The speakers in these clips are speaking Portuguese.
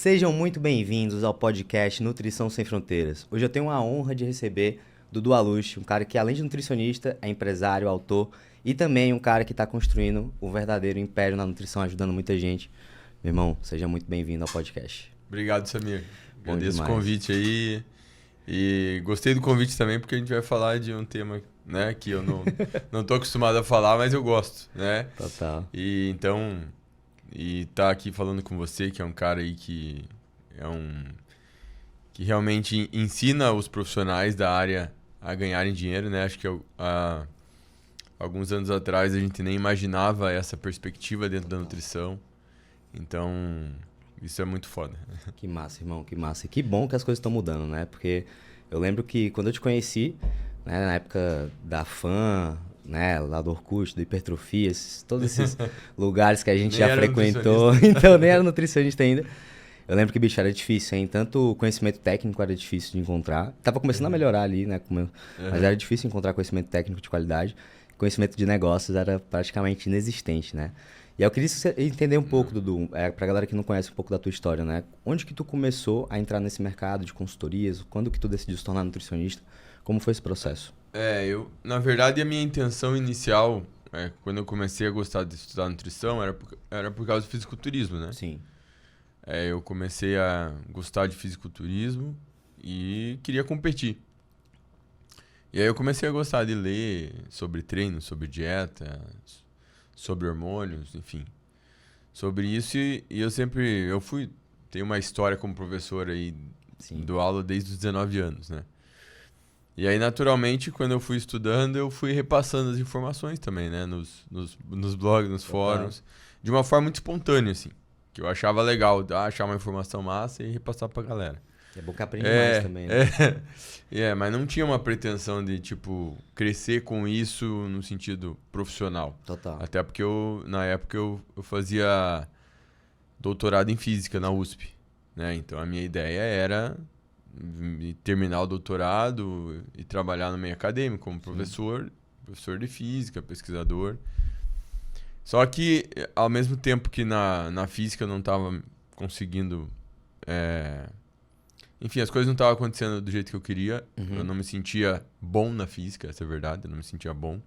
Sejam muito bem-vindos ao podcast Nutrição Sem Fronteiras. Hoje eu tenho a honra de receber Dudu Aluche, um cara que além de nutricionista, é empresário, autor e também um cara que está construindo o verdadeiro império na nutrição, ajudando muita gente. Meu irmão, seja muito bem-vindo ao podcast. Obrigado, Samir. Bom Agradeço o demais. convite aí. E gostei do convite também, porque a gente vai falar de um tema, né, que eu não tô acostumado a falar, mas eu gosto, né? Total. E então, tá aqui falando com você, que é um cara aí que que realmente ensina os profissionais da área a ganharem dinheiro, né? Acho que há alguns anos atrás a gente nem imaginava essa perspectiva dentro da nutrição. Então, isso é muito foda. Que massa, irmão, que massa. E que bom que as coisas estão mudando, né? Porque eu lembro que quando eu te conheci, né, na época da FAM, né, lá do Orkut, do Hipertrofia, todos esses lugares que a gente Nem já era frequentou, então nem era nutricionista ainda. Eu lembro que, bicho, era difícil, hein? Tanto o conhecimento técnico era difícil de encontrar. Tava começando a melhorar ali, né? Mas era difícil encontrar conhecimento técnico de qualidade. Conhecimento de negócios era praticamente inexistente, né? E aí eu queria entender um pouco, Dudu, pra galera que não conhece um pouco da tua história, né? Onde que tu começou a entrar nesse mercado de consultorias? Quando que tu decidiu se tornar nutricionista? Como foi esse processo? Na verdade, a minha intenção inicial, quando eu comecei a gostar de estudar nutrição, era por causa do fisiculturismo, né? Sim. Eu comecei a gostar de fisiculturismo e queria competir. E aí eu comecei a gostar de ler sobre treino, sobre dieta, sobre hormônios, enfim. Sobre isso tenho uma história como professor aí, Sim. dou aula desde os 19 anos, né? E aí, naturalmente, quando eu fui estudando, eu fui repassando as informações também, né? Nos blogs, nos fóruns. De uma forma muito espontânea, assim. Que eu achava legal, achar uma informação massa e repassar pra galera. É bom que aprende mais também, né? Mas não tinha uma pretensão de, tipo, crescer com isso no sentido profissional. Total. Até porque na época, eu fazia doutorado em física na USP, né? Então, a minha ideia era terminar o doutorado e trabalhar no meio acadêmico como professor de física, pesquisador. Só que, ao mesmo tempo que na física eu não estava conseguindo... Enfim, as coisas não estavam acontecendo do jeito que eu queria. Eu não me sentia bom na física, essa é a verdade. Eu não me sentia bom.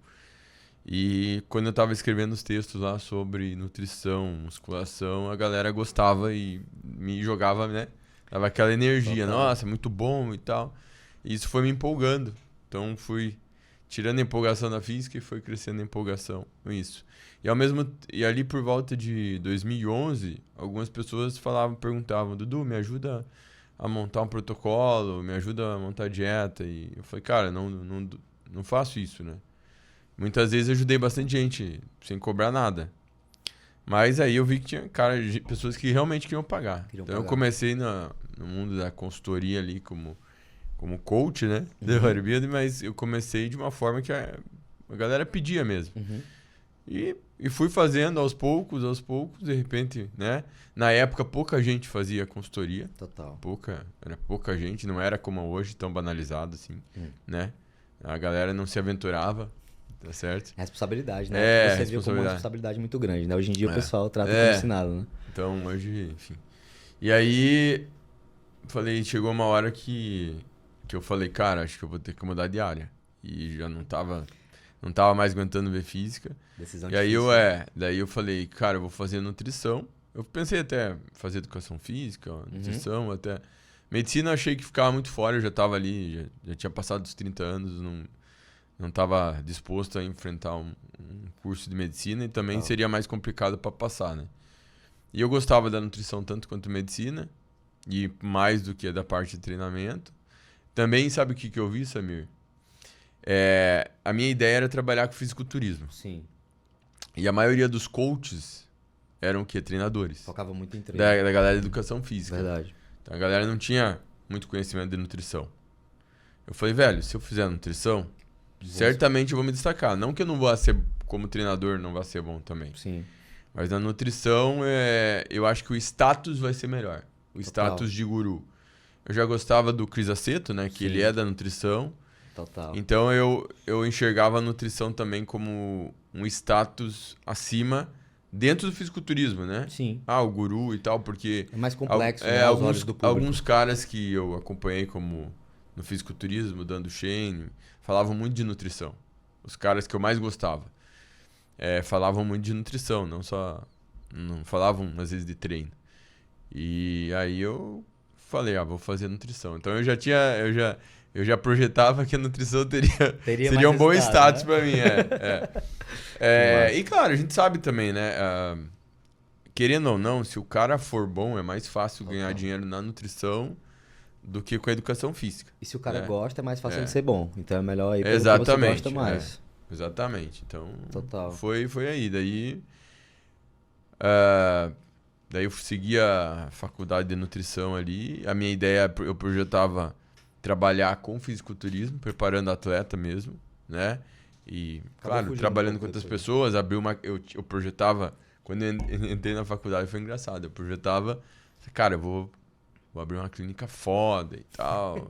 E quando eu estava escrevendo os textos lá sobre nutrição, musculação, a galera gostava e me jogava, né? Dava aquela energia. Total. Nossa, muito bom e tal. E isso foi me empolgando. Então, fui tirando a empolgação da física e foi crescendo a empolgação com isso. E ali por volta de 2011, algumas pessoas perguntavam, Dudu, me ajuda a montar um protocolo, me ajuda a montar dieta. E eu falei, cara, não faço isso, né? Muitas vezes eu ajudei bastante gente sem cobrar nada. Mas aí eu vi que tinha pessoas que realmente queriam pagar. Eu comecei no mundo da consultoria ali como coach, né? De bodybuilding, mas eu comecei de uma forma que a galera pedia mesmo. E fui fazendo aos poucos, de repente, né? Na época, pouca gente fazia consultoria. Total. Era pouca gente, não era como hoje, tão banalizado assim, né? A galera não se aventurava, tá certo? Responsabilidade, né? Você viu como uma responsabilidade muito grande, né? Hoje em dia o pessoal trata como ensinado, né? Então, hoje, enfim. E aí, chegou uma hora que eu falei, cara, acho que eu vou ter que mudar de área. E já não tava mais aguentando ver física. Decisão e aí difícil. Daí eu falei, cara, eu vou fazer nutrição. Eu pensei até fazer educação física, nutrição, até... Medicina eu achei que ficava muito fora, eu já tava ali, já tinha passado dos 30 anos, não tava disposto a enfrentar um curso de medicina e também seria mais complicado para passar, né? E eu gostava da nutrição tanto quanto medicina, e mais do que da parte de treinamento. Também, sabe o que eu vi, Samir? A minha ideia era trabalhar com fisiculturismo. Sim. E a maioria dos coaches eram o quê? Treinadores. Focava muito em treino. Da galera de educação física. Verdade. Então a galera não tinha muito conhecimento de nutrição. Eu falei, velho, se eu fizer nutrição, certamente eu vou me destacar. Não que eu não vou ser, como treinador, não vá ser bom também. Sim. Mas na nutrição, eu acho que o status vai ser melhor. O status de guru. Eu já gostava do Cris Aceto, né? Que ele é da nutrição. Total. Então eu enxergava a nutrição também como um status acima dentro do fisiculturismo, né? Sim. O guru e tal, porque... É mais complexo, né, aos olhos do público. Alguns caras que eu acompanhei como no fisiculturismo, dando Shane, falavam muito de nutrição. Os caras que eu mais gostava falavam muito de nutrição, não falavam às vezes de treino. E aí eu falei, vou fazer nutrição. Então eu já projetava que a nutrição seria um bom status, né? Para mim. E claro, a gente sabe também, né? Querendo ou não, se o cara for bom, é mais fácil ganhar dinheiro na nutrição do que com a educação física. E se o cara gosta, é mais fácil ele ser bom. Então é melhor ir pelo que você gosta mais. Exatamente. Então, total. Foi aí. Daí eu segui a faculdade de nutrição ali. A minha ideia, eu projetava trabalhar com fisiculturismo, preparando atleta mesmo, né? E, claro, trabalhando com outras pessoas, eu projetava, quando eu entrei na faculdade foi engraçado, eu projetava, cara, eu vou abrir uma clínica foda e tal,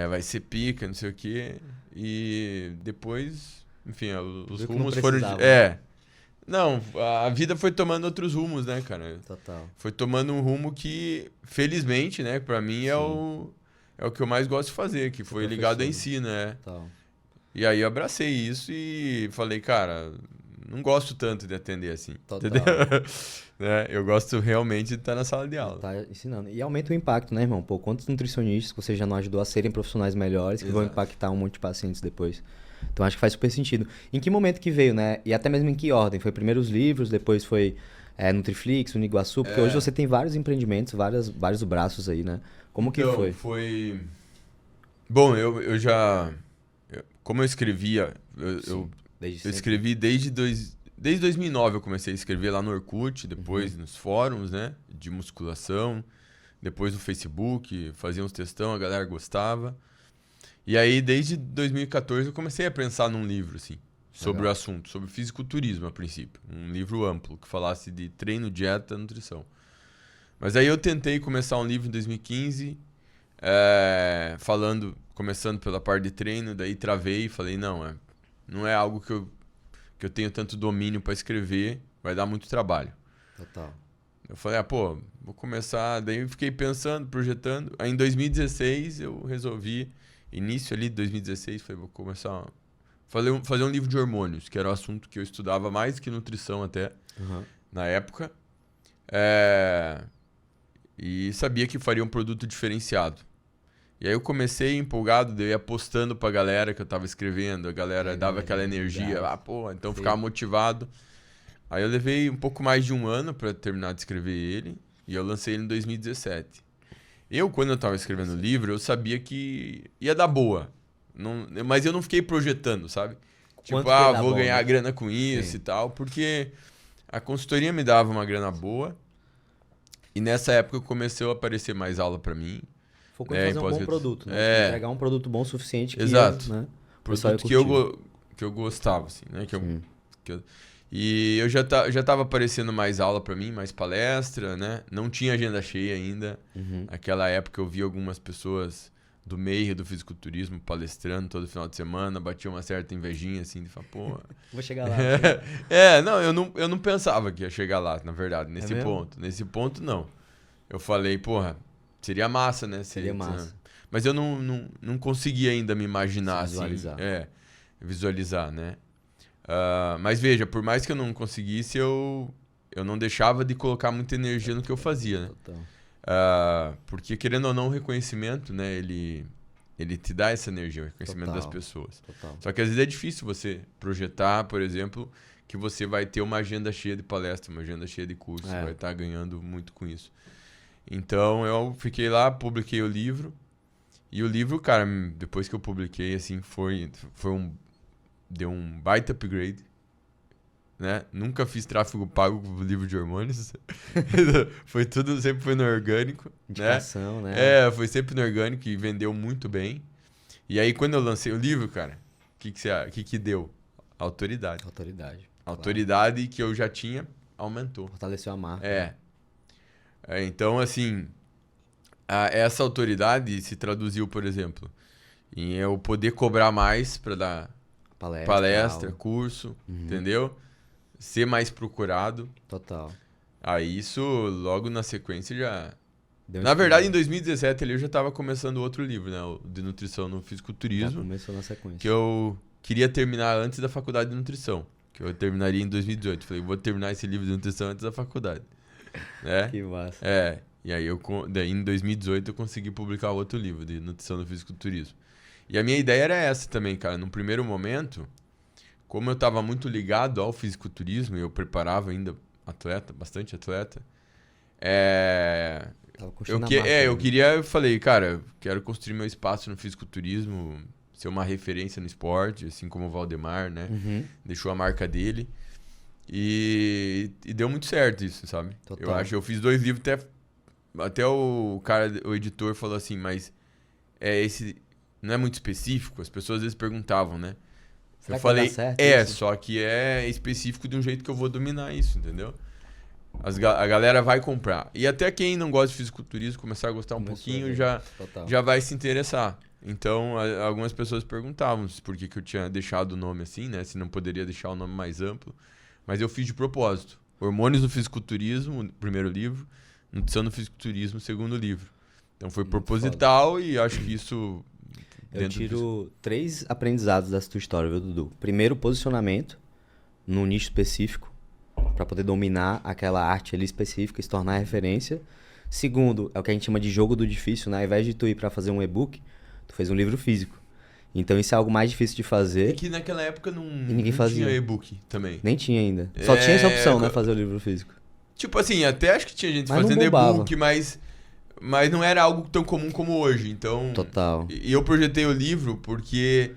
vai ser pica, não sei o quê, e depois, enfim, os rumos foram... Não, a vida foi tomando outros rumos, né, cara? Total. Foi tomando um rumo que, felizmente, né, pra mim é o que eu mais gosto de fazer, que foi ligado a ensino, né? Total. E aí eu abracei isso e falei, cara, não gosto tanto de atender assim. Total. Entendeu? Eu gosto realmente de estar na sala de aula. Tá ensinando. E aumenta o impacto, né, irmão? Pô, quantos nutricionistas você já não ajudou a serem profissionais melhores que vão impactar um monte de pacientes depois? Então acho que faz super sentido. Em que momento que veio, né? E até mesmo em que ordem? Foi primeiro os livros, depois foi Nutriflix, Uniguaçu, porque hoje você tem vários empreendimentos, vários braços aí, né? Como que foi? Bom, eu já... Como eu escrevia, eu escrevi desde 2009 eu comecei a escrever lá no Orkut, depois nos fóruns, né? De musculação, depois no Facebook, fazia uns textão, a galera gostava. E aí, desde 2014, eu comecei a pensar num livro, assim, sobre o assunto, sobre fisiculturismo, a princípio. Um livro amplo, que falasse de treino, dieta, nutrição. Mas aí eu tentei começar um livro em 2015, começando pela parte de treino, daí travei e falei, não é algo que eu tenho tanto domínio para escrever, vai dar muito trabalho. Total. Eu falei, vou começar, daí eu fiquei pensando, projetando. Aí em 2016 eu resolvi... Início ali de 2016, falei, vou começar a fazer um livro de hormônios, que era o assunto que eu estudava mais que nutrição até, na época. E sabia que faria um produto diferenciado. E aí eu comecei empolgado, daí ia postando pra galera que eu tava escrevendo, a galera dava aquela energia, então eu ficava motivado. Aí eu levei um pouco mais de um ano para terminar de escrever ele, e eu lancei ele em 2017. Quando eu tava escrevendo o livro, eu sabia que ia dar boa. Mas eu não fiquei projetando, sabe? Tipo, vou ganhar grana com isso e tal, porque a consultoria me dava uma grana boa. E nessa época comecei a aparecer mais aula pra mim. Focou em fazer um bom produto, né? Entregar um produto bom o suficiente que produto que eu gostava, assim, né? E eu já tava aparecendo mais aula pra mim, mais palestra, né? Não tinha agenda cheia ainda. Naquela época eu vi algumas pessoas do meio do fisiculturismo palestrando todo final de semana, batia uma certa invejinha, assim, de falar, pô... Vou chegar lá. Eu não pensava que ia chegar lá, na verdade, nesse ponto. Nesse ponto, não. Eu falei, porra, seria massa, né? Seria massa. Mas eu não conseguia ainda me imaginar, visualizar. assim. Visualizar, né? Mas veja, por mais que eu não conseguisse, eu não deixava de colocar muita energia no que eu fazia, né? Porque, querendo ou não, o reconhecimento, né? Ele te dá essa energia, o reconhecimento das pessoas. Só que às vezes é difícil você projetar, por exemplo, que você vai ter uma agenda cheia de palestra, uma agenda cheia de cursos, você vai estar ganhando muito com isso. Então, eu fiquei lá, publiquei o livro. E o livro, cara, depois que eu publiquei, assim, deu um baita upgrade, né? Nunca fiz tráfego pago com livro de hormônios. Sempre foi no orgânico. Indicação, né? Foi sempre no orgânico e vendeu muito bem. E aí, quando eu lancei o livro, cara, o que deu? Autoridade. Autoridade que eu já tinha, aumentou. Fortaleceu a marca. Então, assim, essa autoridade se traduziu, por exemplo, em eu poder cobrar mais para dar palestra, curso, entendeu? ser mais procurado. Total. Aí isso, logo na sequência, já... Deu Na um verdade, em estalo. 2017 ali eu já estava começando outro livro, né? O de nutrição no Já fisiculturismo, começou na sequência. que eu queria terminar antes da faculdade de nutrição. Que eu terminaria em 2018. Falei, vou terminar esse livro de nutrição antes da faculdade. Né? Que massa. E aí daí em 2018 eu consegui publicar outro livro de nutrição no fisiculturismo. E a minha ideia era essa também, cara. Num primeiro momento, como eu estava muito ligado ao fisiculturismo, e eu preparava ainda atleta, bastante atleta, Tava construindo a marca, eu né? queria, eu falei, cara, eu quero construir meu espaço no fisiculturismo, ser uma referência no esporte, assim como o Valdemar, né? Uhum. Deixou a marca dele. E deu muito certo isso, sabe? Total. Eu acho, eu fiz 2 livros, até o cara, o editor falou assim, mas esse não é muito específico? As pessoas às vezes perguntavam, né? Será Eu que vai dar falei, certo isso? só que é específico de um jeito que eu vou dominar isso, entendeu? A galera vai comprar. E até quem não gosta de fisiculturismo, começar a gostar um Começou a pouquinho, ver. Total. já vai se interessar. Então, algumas pessoas perguntavam por que eu tinha deixado o nome assim, né? Se não poderia deixar o nome mais amplo. Mas eu fiz de propósito. Hormônios no Fisiculturismo, o primeiro livro. Nutrição no Fisiculturismo, o segundo livro. Então foi Muito proposital e acho que isso... Eu dentro do tiro 3 aprendizados dessa tua história, viu, Dudu? Primeiro, posicionamento num nicho específico, para poder dominar aquela arte ali específica e se tornar referência. Segundo, é o que a gente chama de jogo do difícil, né? Ao invés de tu ir para fazer um e-book, tu fez um livro físico. Então isso é algo mais difícil de E fazer que naquela época ninguém não fazia. tinha e-book também. Nem tinha ainda. Só tinha essa opção, né? co- Fazer o livro físico. Tipo assim, até acho que tinha gente Mas não fazendo bombava. e-book, mas não era algo tão comum como hoje. Então, Total. e eu projetei o livro porque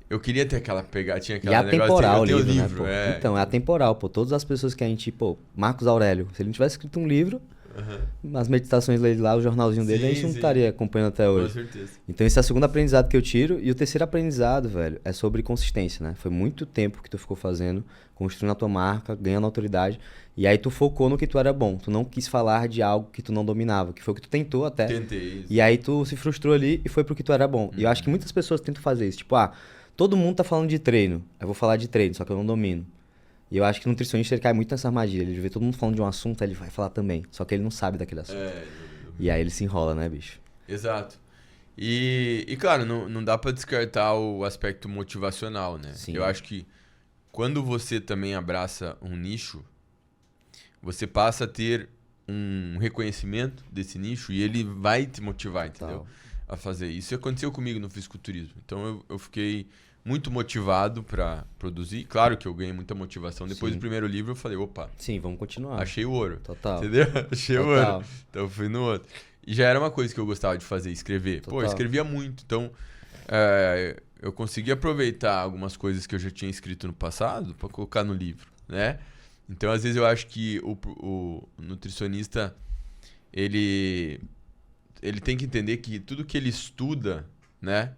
eu queria ter aquela pegada, tinha E aquela negócio de atemporal o eu tenho livro, né, livro, pô? Então, é atemporal, pô. Todas as pessoas que a gente, pô, Marcos Aurélio, se ele não tivesse escrito um livro, Aham. as meditações dele lá, o jornalzinho dele, a gente Sim, não sim. estaria acompanhando até Com hoje. certeza. Então esse é o segundo aprendizado que eu tiro. E o terceiro aprendizado, velho, é sobre consistência, né? Foi muito tempo que tu ficou fazendo, construindo a tua marca, ganhando autoridade. E aí tu focou no que tu era bom. Tu não quis falar de algo que tu não dominava, que foi o que tu tentou até. Tentei isso. E aí tu se frustrou ali e foi pro que tu era bom. E eu acho que muitas pessoas tentam fazer isso. Tipo, todo mundo tá falando de treino. Eu vou falar de treino, só que eu não domino. E eu acho que o nutricionista ele cai muito nessa armadilha. Ele vê todo mundo falando de um assunto, aí ele vai falar também. Só que ele não sabe daquele assunto. E aí ele se enrola, né, bicho? Exato. E claro, não dá pra descartar o aspecto motivacional, né? Sim. Eu acho que quando você também abraça um nicho, você passa a ter um reconhecimento desse nicho e ele vai te motivar, entendeu? Total. A fazer. Isso aconteceu comigo no fisiculturismo. Então eu fiquei muito motivado pra produzir. Claro que eu ganhei muita motivação. Depois Sim. do primeiro livro eu falei, opa, Sim, vamos continuar. achei o ouro. Total. Entendeu? Achei o Total. ouro. Então eu fui no outro. E já era uma coisa que eu gostava de fazer, escrever. Pô, eu Total. escrevia muito. Então eu consegui aproveitar algumas coisas que eu já tinha escrito no passado pra colocar no livro, né? Então às vezes eu acho que o nutricionista ele tem que entender que tudo que ele estuda, né?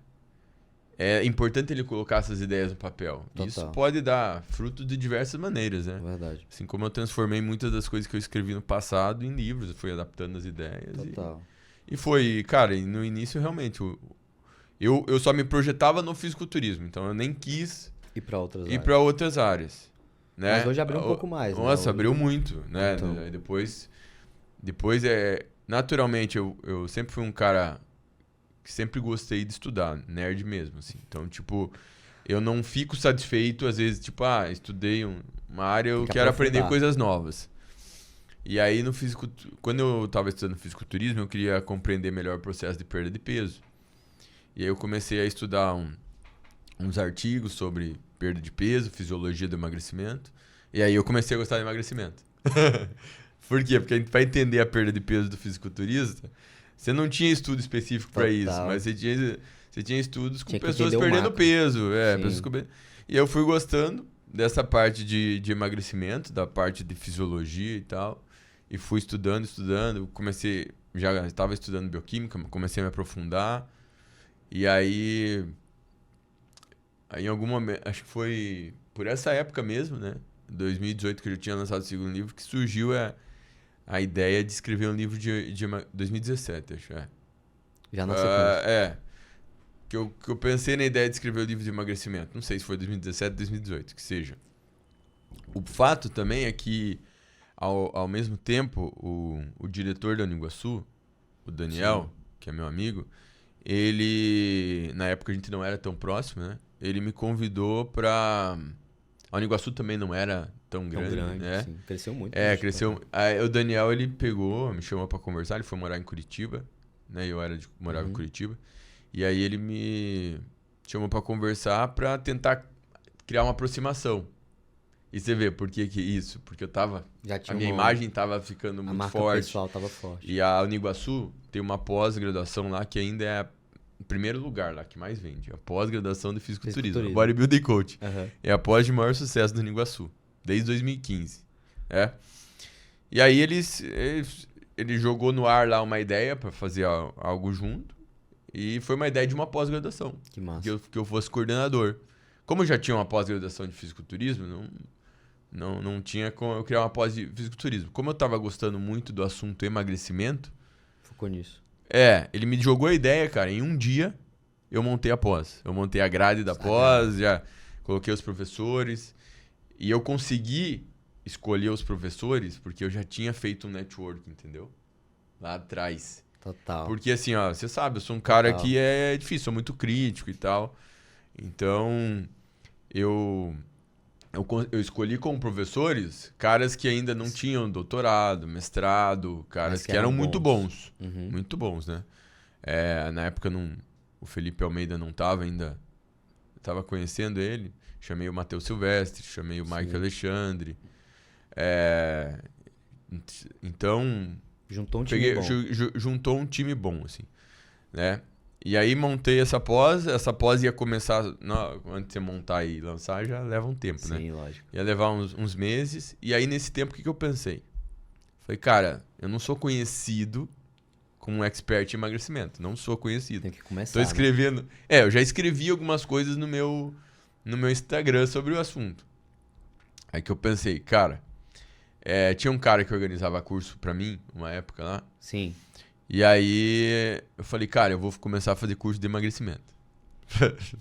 É importante ele colocar essas ideias no papel. Total. Isso pode dar fruto de diversas maneiras, né? É verdade. Assim como eu transformei muitas das coisas que eu escrevi no passado em livros, eu fui adaptando as ideias. Total. E foi, cara, e no início realmente, eu só me projetava no fisiculturismo, então eu nem quis E pra outras ir áreas. para outras áreas. Né? Mas hoje abriu um pouco mais, né? Nossa, Hoje- abriu muito, né? Então. Aí depois naturalmente eu sempre fui um cara que sempre gostei de estudar, nerd mesmo, assim. Então, tipo, eu não fico satisfeito, às vezes, tipo, estudei uma área, eu Tem que quero aprender aprofundar. coisas novas. E aí, quando eu estava estudando fisiculturismo, eu queria compreender melhor o processo de perda de peso. E aí eu comecei a estudar uns artigos sobre perda de peso, fisiologia do emagrecimento. E aí eu comecei a gostar de emagrecimento. Por quê? Porque para entender a perda de peso do fisiculturista, você não tinha estudo específico para isso, Total. mas você tinha estudos com Tinha que pessoas entender o perdendo macro. peso. Sim. Pessoas E eu fui gostando dessa parte de emagrecimento, da parte de fisiologia e tal. E fui estudando. Já estava estudando bioquímica, comecei a me aprofundar. E aí em algum momento, acho que foi por essa época mesmo, né? 2018, que eu já tinha lançado o segundo livro, que surgiu a ideia de escrever um livro 2017, acho. Já na sequência. Que eu pensei na ideia de escrever o livro de emagrecimento. Não sei se foi 2017, 2018, que seja. O fato também é que, ao mesmo tempo, o diretor da Uniguaçu, o Daniel, que é meu amigo, ele, na época a gente não era tão próximo, né? Ele me convidou pra... A Uniguaçu também não era tão grande, né? Sim. Cresceu muito. Cresceu. Aí, o Daniel, ele pegou, me chamou pra conversar, ele foi morar em Curitiba, né? Eu morava em Curitiba. E aí ele me chamou pra conversar pra tentar criar uma aproximação. E você vê, por que isso? Porque a minha imagem tava ficando muito forte. A marca pessoal tava forte. E a Uniguaçu tem uma pós-graduação lá que ainda é o primeiro lugar lá que mais vende. A pós-graduação de fisiculturismo. Bodybuilding Coach. É a pós de maior sucesso do Uniguaçu. Desde 2015. E aí ele jogou no ar lá uma ideia pra fazer algo junto. E foi uma ideia de uma pós-graduação. Que massa. Que eu fosse coordenador. Como eu já tinha uma pós-graduação de fisiculturismo, não tinha como eu criar uma pós de fisiculturismo. Como eu tava gostando muito do assunto emagrecimento... Focou nisso. Ele me jogou a ideia, cara. Em um dia, eu montei a pós. Eu montei a grade da pós, já coloquei os professores. E eu consegui escolher os professores porque eu já tinha feito um network, entendeu? Lá atrás. Total. Porque assim, ó, você sabe, eu sou um cara que é difícil, sou muito crítico e tal. Então, eu escolhi como professores caras que ainda não tinham doutorado, mestrado, caras que eram muito bons. Muito bons, né? Na época, o Felipe Almeida não estava ainda... Estava conhecendo ele. Chamei o Matheus Silvestre, chamei o Mike Alexandre. Então... Juntou um time bom. Juntou um time bom, assim, né? E aí montei essa pós ia começar... antes de você montar e lançar, já leva um tempo, né? Sim, lógico. Ia levar uns meses. E aí, nesse tempo, o que eu pensei? Falei, cara, eu não sou conhecido como um expert em emagrecimento. Não sou conhecido. Tem que começar, Tô escrevendo... eu já escrevi algumas coisas no meu Instagram sobre o assunto. Aí que eu pensei, cara... tinha um cara que organizava curso pra mim, uma época lá. Sim. E aí eu falei, cara, eu vou começar a fazer curso de emagrecimento.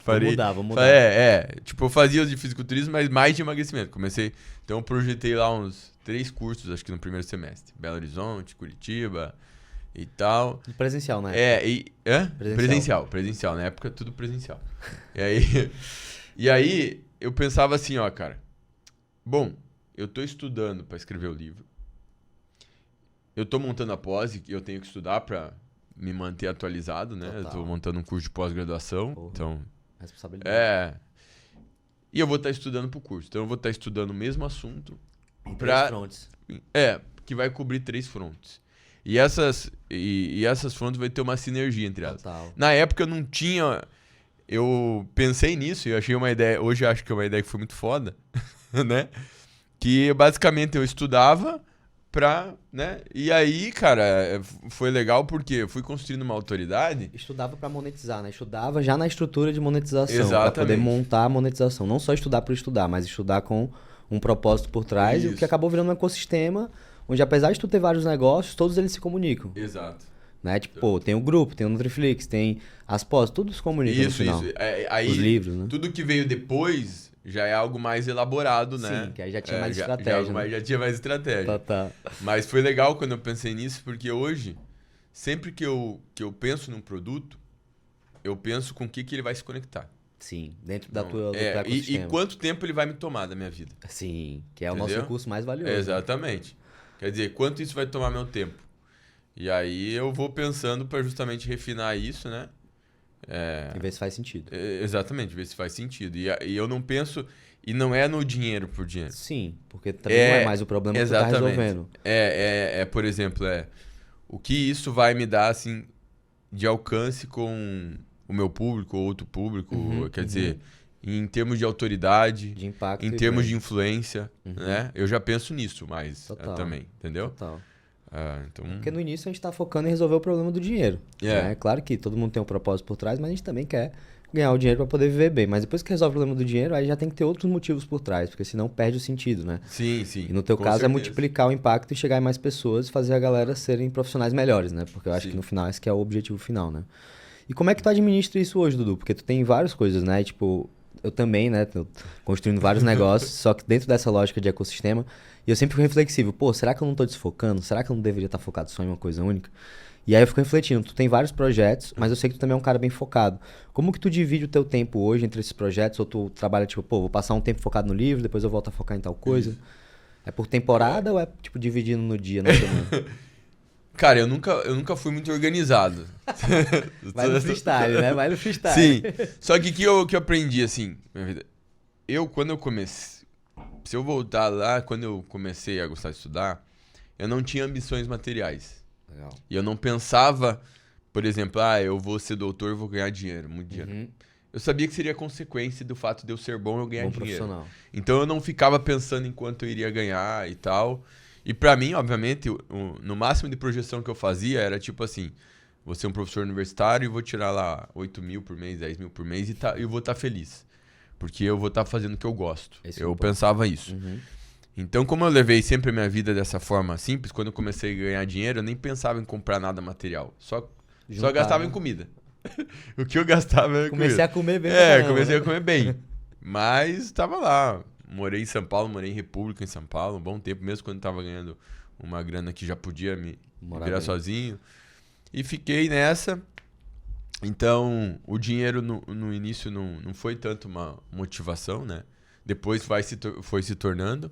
Vou mudar. Tipo, eu fazia os de fisiculturismo, mas mais de emagrecimento. Então eu projetei lá uns 3 cursos, acho que no primeiro semestre. Belo Horizonte, Curitiba e tal. Presencial, né? Presencial. Na época tudo presencial. E aí eu pensava assim, ó, cara. Bom, eu tô estudando pra escrever o livro. Eu tô montando a pós e eu tenho que estudar pra me manter atualizado, né? Total. Eu tô montando um curso de pós-graduação. Então, responsabilidade. E eu vou estar estudando pro curso. Então eu vou estar estudando o mesmo assunto. Em 3 frontes. Que vai cobrir 3 frontes. E essas frontes vai ter uma sinergia entre elas. Total. Na época eu não tinha... Eu pensei nisso e eu achei uma ideia... Hoje eu acho que é uma ideia que foi muito foda, né? Que basicamente eu estudava né? E aí, cara, foi legal porque eu fui construindo uma autoridade. Estudava pra monetizar, né? Estudava já na estrutura de monetização. Exatamente. Pra poder montar a monetização. Não só estudar por estudar, mas estudar com um propósito por trás. Isso. O que acabou virando um ecossistema onde, apesar de tu ter vários negócios, todos eles se comunicam. Exato. Né? Tipo, tem o grupo, tem o Nutriflix, tem as pós, tudo se comunica no final. Isso. Aí, os livros, né? Tudo que veio depois... Já é algo mais elaborado, né? Sim, que aí já tinha mais estratégia. Já tinha mais estratégia. Tá. Mas foi legal quando eu pensei nisso, porque hoje, sempre que eu penso num produto, eu penso com o que ele vai se conectar. Sim, dentro do teu ecossistema. E quanto tempo ele vai me tomar da minha vida. Sim, que é o nosso recurso mais valioso. Exatamente. Quer dizer, quanto isso vai tomar meu tempo. E aí eu vou pensando para justamente refinar isso, né? E ver se faz sentido. Exatamente, ver se faz sentido. E eu não penso... E não é no dinheiro por dinheiro. Sim, porque também não é mais o problema que tu tá resolvendo. Por exemplo, o que isso vai me dar, assim, de alcance com o meu público ou outro público, quer dizer, em termos de autoridade, de impacto, em termos de influência, né? Eu já penso nisso mais também, entendeu? Total. Então... Porque no início a gente tá focando em resolver o problema do dinheiro. Né? Claro que todo mundo tem um propósito por trás, mas a gente também quer ganhar o dinheiro para poder viver bem. Mas depois que resolve o problema do dinheiro, aí já tem que ter outros motivos por trás, porque senão perde o sentido, né? Sim. E no teu caso certeza. É multiplicar o impacto e chegar em mais pessoas e fazer a galera serem profissionais melhores, né? Porque eu acho que no final esse que é o objetivo final, né? E como é que tu administra isso hoje, Dudu? Porque tu tem várias coisas, né? Tipo, eu também, né, tô construindo vários negócios, só que dentro dessa lógica de ecossistema, e eu sempre fico reflexivo, pô, será que eu não tô desfocando? Será que eu não deveria estar focado só em uma coisa única? E aí eu fico refletindo, tu tem vários projetos, mas eu sei que tu também é um cara bem focado. Como que tu divide o teu tempo hoje entre esses projetos? Ou tu trabalha tipo, pô, vou passar um tempo focado no livro, depois eu volto a focar em tal coisa? É por temporada ou é tipo dividindo no dia, na semana? Cara, eu nunca fui muito organizado. Vai no freestyle, né? Vai no freestyle. Sim. Só que que eu aprendi, assim, minha vida. Quando eu comecei. Se eu voltar lá, quando eu comecei a gostar de estudar, eu não tinha ambições materiais. Legal. E eu não pensava, por exemplo, eu vou ser doutor, vou ganhar dinheiro, muito dinheiro. Uhum. Eu sabia que seria consequência do fato de eu ser bom, eu ganhar Bom dinheiro. profissional. Então eu não ficava pensando em quanto eu iria ganhar e tal. E pra mim, obviamente, no máximo de projeção que eu fazia era tipo assim: vou ser um professor universitário e vou tirar lá 8 mil por mês, 10 mil por mês e eu vou estar feliz. Porque eu vou estar fazendo o que eu gosto. Esse Eu pensava isso. Uhum. Então, como eu levei sempre a minha vida dessa forma simples, quando eu comecei a ganhar dinheiro, eu nem pensava em comprar nada material. Só gastava em comida. O que eu gastava era Comecei comida. a comer bem. pra caramba, Comecei né? a comer bem. Mas tava lá. Morei em São Paulo, morei em República em São Paulo, um bom tempo, mesmo quando tava ganhando uma grana que já podia me virar sozinho. E fiquei nessa. Então, o dinheiro no início não foi tanto uma motivação, né? Depois foi se tornando.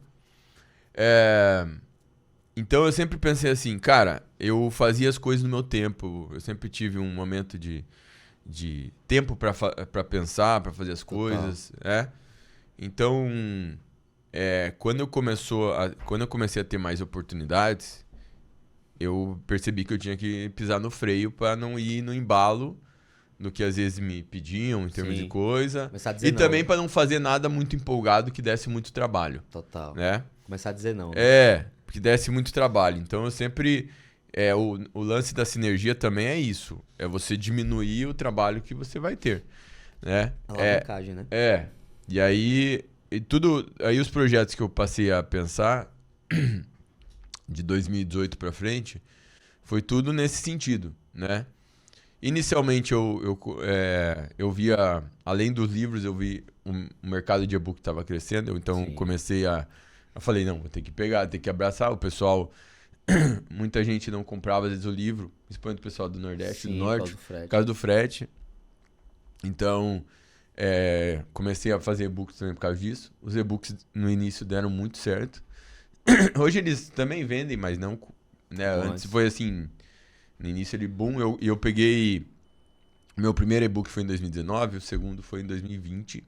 Então, eu sempre pensei assim, cara, eu fazia as coisas no meu tempo. Eu sempre tive um momento de tempo pra pensar, pra fazer as coisas, Então, quando eu comecei a ter mais oportunidades, eu percebi que eu tinha que pisar no freio pra não ir no embalo do que às vezes me pediam em termos Sim. de coisa. Começar a dizer E não. também pra não fazer nada muito empolgado que desse muito trabalho, Total. né? Começar a dizer não. Né? Que desse muito trabalho. Então eu sempre... o lance da sinergia também é isso. É você diminuir o trabalho que você vai ter, né? Alavancagem, né? E aí... Aí os projetos que eu passei a pensar de 2018 pra frente foi tudo nesse sentido, né? Inicialmente eu via, além dos livros, eu vi o mercado de e-book estava crescendo, então Sim. comecei eu falei, não, vou ter que pegar, ter que abraçar o pessoal. Muita gente não comprava às vezes o livro, principalmente o pessoal do Nordeste, Sim, do Norte, por causa do frete. Então, comecei a fazer e-books também por causa disso. Os e-books no início deram muito certo. Hoje eles também vendem, mas não, né? Antes foi assim, no início ele boom, eu peguei, meu primeiro e-book foi em 2019, o segundo foi em 2020.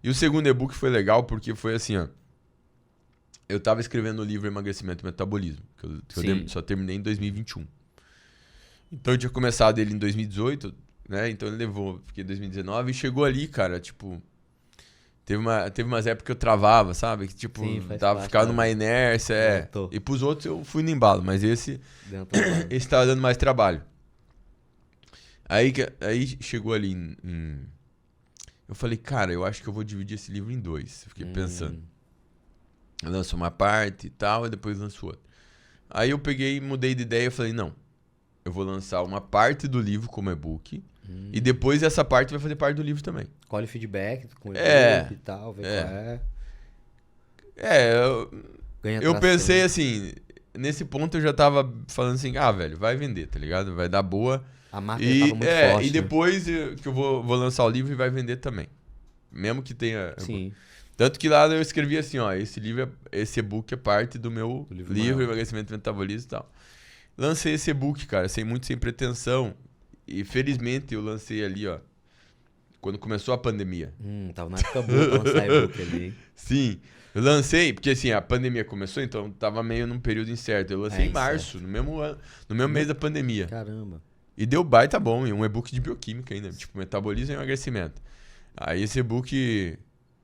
E o segundo e-book foi legal porque foi assim, ó. Eu tava escrevendo o livro Emagrecimento e Metabolismo, que eu só terminei em 2021. Então eu tinha começado ele em 2018, né? Então ele levou, fiquei em 2019 e chegou ali, cara, tipo... Teve umas épocas que eu travava, sabe? Que tipo, ficava numa inércia, E pros outros eu fui no embalo, mas esse tava dando mais trabalho. Aí chegou ali eu falei, cara, eu acho que eu vou dividir esse livro em dois. Eu fiquei pensando. Eu lanço uma parte e tal, e depois lanço outra. Aí eu peguei, mudei de ideia e falei, não, eu vou lançar uma parte do livro como e-book, e depois essa parte vai fazer parte do livro também. Colhe feedback com o e-book e tal, ver qual é. Eu pensei assim, nesse ponto eu já tava falando assim, velho, vai vender, tá ligado? Vai dar boa. A marca já tava muito forte. E depois que eu vou lançar o livro e vai vender também. Mesmo que tenha... Sim. Tanto que lá eu escrevi assim, ó, esse e-book é parte do meu livro Emagrecimento e Metabolismo e tal. Lancei esse e-book, cara, sem pretensão. E felizmente eu lancei ali, ó, quando começou a pandemia. Tava na época boa pra lançar e-book ali. Sim, eu lancei, porque assim, a pandemia começou, então tava meio num período incerto. Eu lancei em março, no mesmo ano, no mesmo mês da pandemia. Caramba. E deu baita bom, e um e-book de bioquímica ainda, tipo, metabolismo e emagrecimento. Aí esse e-book,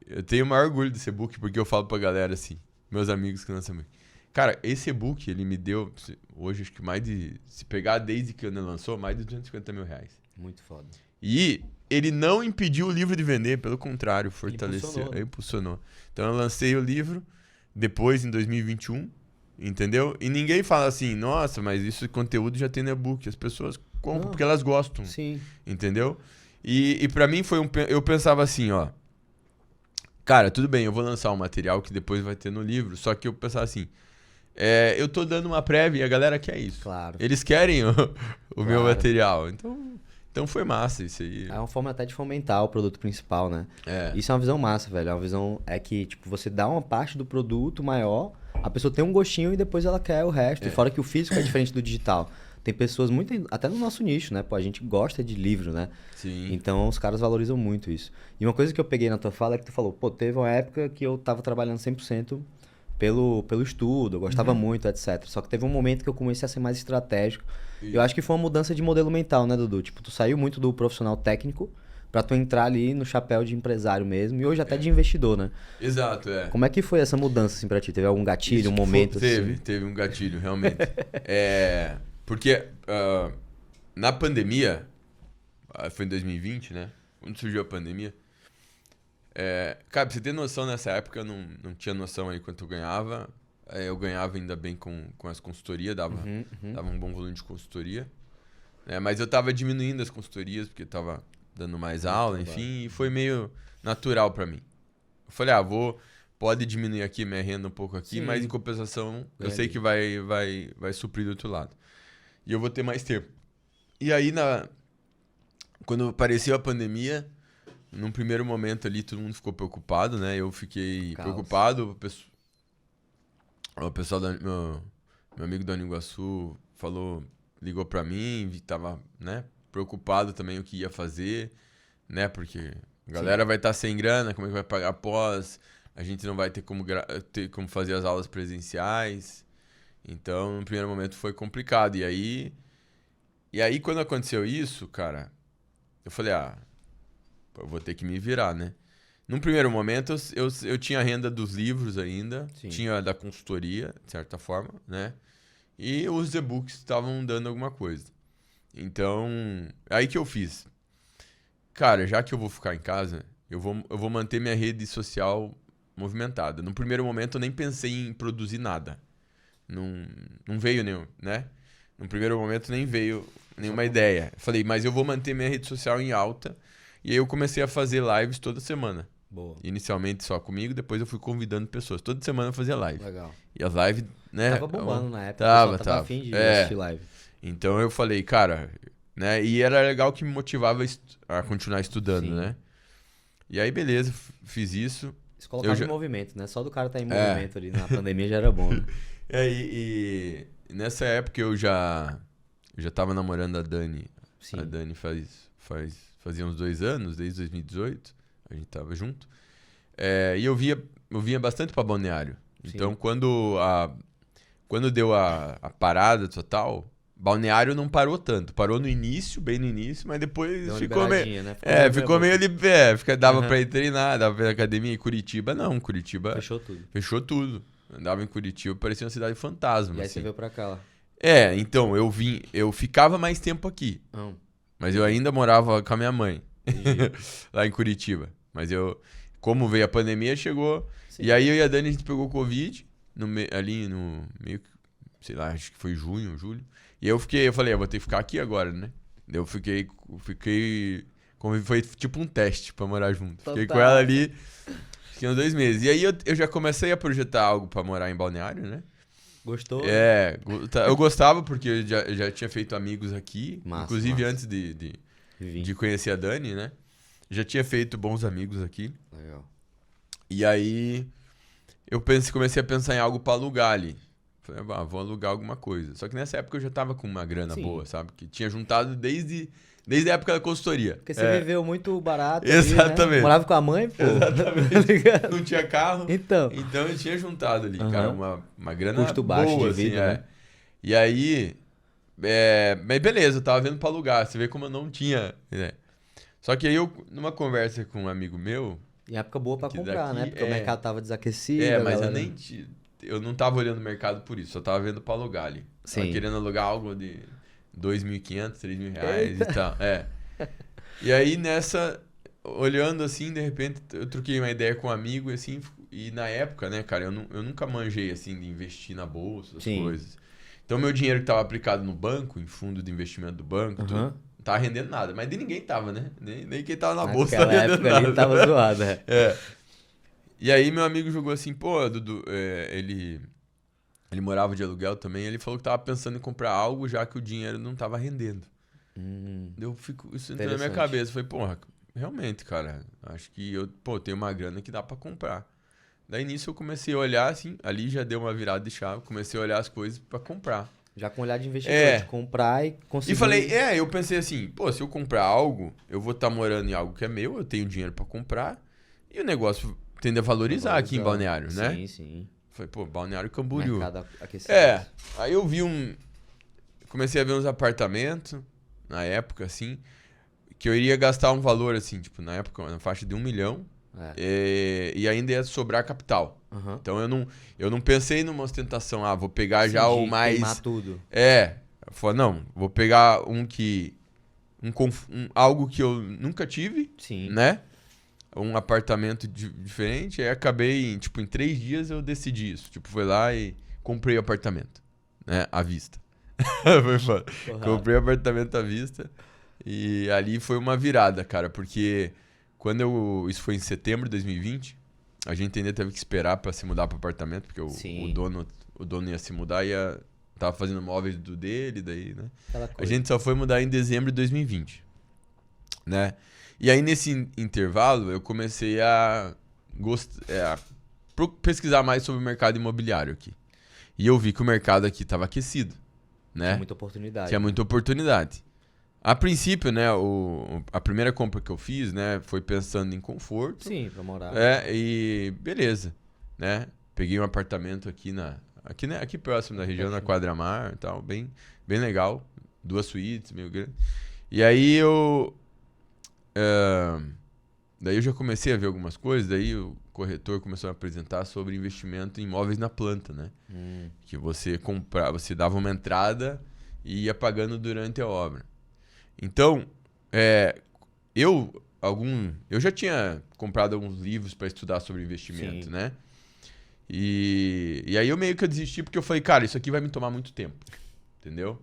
eu tenho o maior orgulho desse e-book, porque eu falo pra galera assim, meus amigos que lançam e-book. Cara, esse e-book, ele me deu, hoje acho que se pegar desde que ele lançou, mais de 250 mil reais. Muito foda. E ele não impediu o livro de vender, pelo contrário, fortaleceu, impulsionou. Então eu lancei o livro, depois em 2021, entendeu? E ninguém fala assim, nossa, mas isso conteúdo já tem no e-book, as pessoas compram porque elas gostam, Sim. entendeu? E pra mim foi eu pensava assim, ó, cara, tudo bem, eu vou lançar um material que depois vai ter no livro, só que eu pensava assim, eu tô dando uma prévia e a galera quer isso. Claro. Eles querem o Claro. meu material, então foi massa isso aí. É uma forma até de fomentar o produto principal, né? É, Isso é uma visão massa, velho. É uma visão que, tipo, você dá uma parte do produto maior, a pessoa tem um gostinho e depois ela quer o resto. E fora que o físico é diferente do digital. Tem pessoas muito, até no nosso nicho, né? Pô, a gente gosta de livro, né? sim. Então os caras valorizam muito isso. E uma coisa que eu peguei na tua fala é que tu falou, pô, teve uma época que eu tava trabalhando 100% pelo estudo, eu gostava muito, etc. Só que teve um momento que eu comecei a ser mais estratégico. Eu acho que foi uma mudança de modelo mental, né, Dudu? Tipo, tu saiu muito do profissional técnico pra tu entrar ali no chapéu de empresário mesmo e hoje até de investidor, né? Exato, Como é que foi essa mudança, assim, pra ti? Teve algum gatilho, Isso um que momento, teve, assim? teve um gatilho, realmente. Porque na pandemia, foi em 2020, né? Quando surgiu a pandemia, cara, pra você ter noção, nessa época eu não tinha noção aí quanto eu ganhava. Eu ganhava ainda bem com as consultorias, dava um bom volume de consultoria. Mas eu tava diminuindo as consultorias, porque eu tava dando mais aula, enfim, e foi meio natural pra mim. Eu falei, pode diminuir aqui minha renda um pouco aqui, Sim. mas em compensação eu Ganha sei que vai suprir do outro lado. E eu vou ter mais tempo. E aí, quando apareceu a pandemia, num primeiro momento ali, todo mundo ficou preocupado, né? Eu fiquei preocupado. O pessoal meu amigo da Uniguaçu ligou pra mim, tava, né, preocupado também o que ia fazer, né? Porque a galera vai estar sem grana, como é que vai pagar pós? A gente não vai ter como fazer as aulas presenciais. Então, no primeiro momento foi complicado. E aí quando aconteceu isso, cara, eu falei, eu vou ter que me virar, né? Num primeiro momento, eu tinha a renda dos livros ainda, tinha da consultoria, de certa forma, né? E os e-books estavam dando alguma coisa. Então, aí que eu fiz. Cara, já que eu vou ficar em casa, eu vou manter minha rede social movimentada. No primeiro momento, eu nem pensei em produzir nada. Não veio nenhum, né? No primeiro momento, nem veio nenhuma ideia. Falei, mas eu vou manter minha rede social em alta. E aí eu comecei a fazer lives toda semana. Boa. Inicialmente só comigo, depois eu fui convidando pessoas. Toda semana eu fazia live. Legal. E as lives, né? Tava bombando na época. Tava. Tava afim de assistir live. Então eu falei, cara, né? E era legal que me motivava a continuar estudando, né? E aí, beleza, fiz isso. Se colocava em movimento, né? Só do cara estar em movimento ali na pandemia já era bom, né? E nessa época eu já tava namorando a Dani. Sim. A Dani fazia uns 2 anos, desde 2018. A gente tava junto. E eu vinha bastante pra Balneário. Então, quando deu a parada total, Balneário não parou tanto. Parou no início, bem no início, mas depois ficou meio... Né? Ficou meio ali... dava pra ir treinar, dava pra ir na academia. Em Curitiba, não. Curitiba... Fechou tudo. Andava em Curitiba, parecia uma cidade fantasma. E aí assim. você veio pra cá lá. Então, eu ficava mais tempo aqui. Mas eu ainda morava com a minha mãe. Lá em Curitiba. Mas como veio a pandemia, chegou. Sim. E aí eu e a Dani, a gente pegou Covid, ali no meio que, sei lá, acho que foi junho, julho. E eu falei, eu vou ter que ficar aqui agora, né? Eu fiquei foi tipo um teste pra morar junto. Total. Fiquei com ela ali, fiquei uns 2 meses. E aí eu já comecei a projetar algo pra morar em Balneário, né? Gostou? Eu gostava porque eu já tinha feito amigos aqui. Massa, inclusive antes de conhecer a Dani, né? Já tinha feito bons amigos aqui. Legal. E aí eu comecei a pensar em algo pra alugar ali. Falei, vou alugar alguma coisa. Só que nessa época eu já tava com uma grana boa, sabe? Que tinha juntado desde a época da consultoria. Porque você viveu muito barato. Exatamente. Ali, né? Morava com a mãe, pô. Exatamente. Não tinha carro. Então eu tinha juntado ali, cara, uma grana custo baixo boa, de vida, assim, né? E aí... mas beleza, eu tava vendo pra alugar. Você vê como eu não tinha... né? Só que aí numa conversa com um amigo meu... Em época boa pra comprar, né? Porque o mercado tava desaquecido. Mas eu não tava olhando o mercado por isso. Só tava vendo pra alugar ali. Tava querendo alugar algo de 2.500, 3.000 reais e tal. E aí olhando assim, de repente, eu troquei uma ideia com um amigo e assim... E na época, né, cara, eu nunca manjei assim de investir na bolsa, as coisas. Então, meu dinheiro que tava aplicado no banco, em fundo de investimento do banco, tudo, não tava rendendo nada. Mas de ninguém tava, né? Nem quem tava na bolsa tava rendendo nada. Ali tava zoado, E aí meu amigo jogou assim, pô, Dudu, ele morava de aluguel também, ele falou que tava pensando em comprar algo já que o dinheiro não tava rendendo. Isso entrou na minha cabeça, falei, porra, realmente, cara, acho que eu, tenho uma grana que dá pra comprar. Daí nisso eu comecei a olhar assim, ali já deu uma virada de chave, comecei a olhar as coisas pra comprar. Já com olhar de investidor, de comprar e conseguir... E falei, eu pensei assim, se eu comprar algo, eu vou estar morando em algo que é meu, eu tenho dinheiro pra comprar, e o negócio tende a valorizar aqui em Balneário, né? Sim, sim. Falei, Balneário Camboriú. Mercado aquecido. Aí eu vi comecei a ver uns apartamentos, na época, assim, que eu iria gastar um valor, assim, tipo, na época, na faixa de 1 milhão, e ainda ia sobrar capital. Uhum. Então eu não pensei numa ostentação, vou pegar já o mais... queimar tudo. Eu falei, não, vou pegar algo que eu nunca tive, Sim. né? Um apartamento diferente, aí acabei, em 3 dias eu decidi isso. Fui lá e comprei o apartamento, né? À vista. Foi foda. Comprei o apartamento à vista e ali foi uma virada, cara, porque isso foi em setembro de 2020, a gente ainda teve que esperar pra se mudar pro apartamento, porque o dono ia se mudar e tava fazendo móveis dele, daí, né? A gente só foi mudar em dezembro de 2020, né? E aí, nesse intervalo, eu comecei a pesquisar mais sobre o mercado imobiliário aqui. E eu vi que o mercado aqui estava aquecido, né? Tinha muita oportunidade. Tinha muita oportunidade. A princípio, né, a primeira compra que eu fiz, né, foi pensando em conforto. Sim, pra morar. E beleza, né? Peguei um apartamento aqui próximo da região, na Quadra Mar e tal, bem legal. 2 suítes, meio grande. E aí daí eu já comecei a ver algumas coisas, daí o corretor começou a apresentar sobre investimento em imóveis na planta, né? Que você dava uma entrada e ia pagando durante a obra. Então, eu já tinha comprado alguns livros para estudar sobre investimento, né? E aí eu meio que desisti porque eu falei, cara, isso aqui vai me tomar muito tempo, entendeu?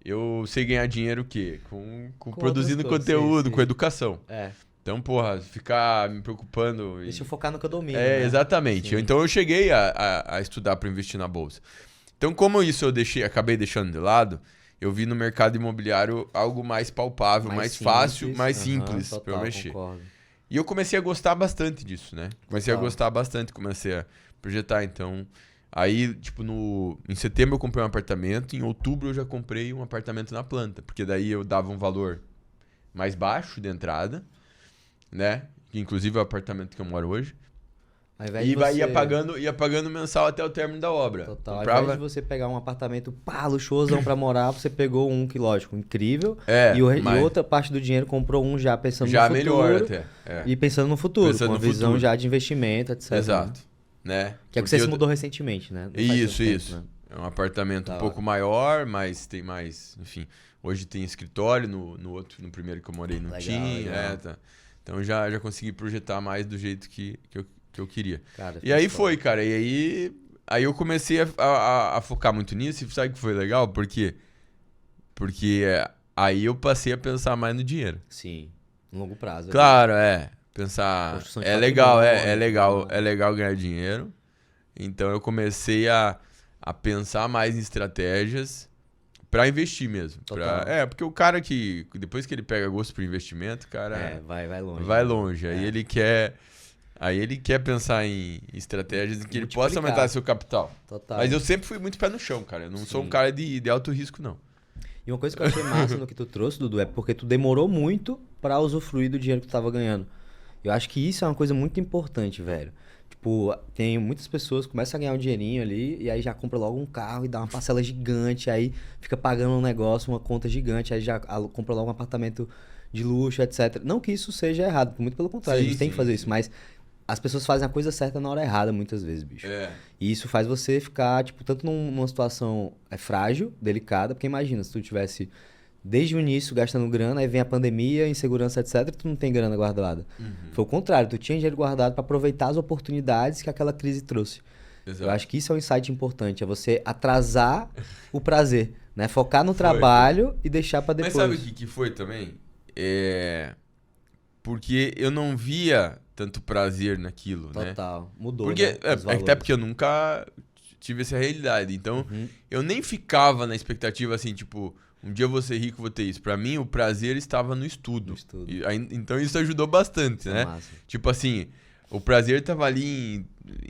Eu sei ganhar dinheiro o quê? Com produzindo conteúdo, com educação. Então, ficar me preocupando... Deixa eu focar no que eu domino, né? Exatamente. Então, eu cheguei a estudar para investir na bolsa. Então, como isso eu acabei deixando de lado, eu vi no mercado imobiliário algo mais palpável, mais fácil, mais simples para eu mexer. Concordo. E eu comecei a gostar bastante disso, né? Comecei a projetar. Então, aí, em setembro eu comprei um apartamento, em outubro eu já comprei um apartamento na planta, porque daí eu dava um valor mais baixo de entrada, né? Que inclusive é o apartamento que eu moro hoje. Ia pagando mensal até o término da obra. Total. Ao invés de você pegar um apartamento luxuosão pra morar, você pegou um que, lógico, incrível. E outra parte do dinheiro comprou um já pensando no futuro. Já melhor até. E pensando no futuro, com uma visão já de investimento, etc. Exato. Né? Que é que você se mudou recentemente, né? Isso. Né? É um apartamento um pouco maior, mas tem mais... Enfim, hoje tem escritório, no primeiro que eu morei não tinha. Então já consegui projetar mais do jeito que eu queria. Cara, e aí foi, cara. E aí eu comecei a focar muito nisso. E sabe o que foi legal? Porque aí eu passei a pensar mais no dinheiro. Sim, no longo prazo. Claro, pensar... É legal ganhar dinheiro. Então eu comecei a pensar mais em estratégias pra investir mesmo. Porque o cara que... Depois que ele pega gosto pro investimento, cara... vai longe. Vai longe. Aí ele quer pensar em estratégias em que ele possa aumentar seu capital. Total. Mas eu sempre fui muito pé no chão, cara. Eu não sou um cara de alto risco, não. E uma coisa que eu achei massa no que tu trouxe, Dudu, é porque tu demorou muito pra usufruir do dinheiro que tu tava ganhando. Eu acho que isso é uma coisa muito importante, velho. Tem muitas pessoas que começam a ganhar um dinheirinho ali e aí já compra logo um carro e dá uma parcela gigante, aí fica pagando um negócio, uma conta gigante, aí já compra logo um apartamento de luxo, etc. Não que isso seja errado, muito pelo contrário, a gente tem que fazer isso, mas as pessoas fazem a coisa certa na hora errada muitas vezes, bicho. E isso faz você ficar, tanto numa situação frágil, delicada, porque imagina, se tu tivesse desde o início gastando grana, aí vem a pandemia, insegurança, etc, e tu não tem grana guardada. Foi o contrário, tu tinha dinheiro guardado para aproveitar as oportunidades que aquela crise trouxe. Exato. Eu acho que isso é um insight importante, é você atrasar o prazer, né? Focar no trabalho e deixar para depois. Mas sabe o que foi também? porque eu não via tanto prazer naquilo, né? Total. Mudou, Porque, né? Os até valores. porque eu nunca tive essa realidade. Então, Uhum. eu nem ficava na expectativa assim, tipo, um dia eu vou ser rico, vou ter isso. Pra mim, o prazer estava no estudo. No estudo. Então, isso ajudou bastante, Isso é né? massa. Tipo assim, o prazer tava ali em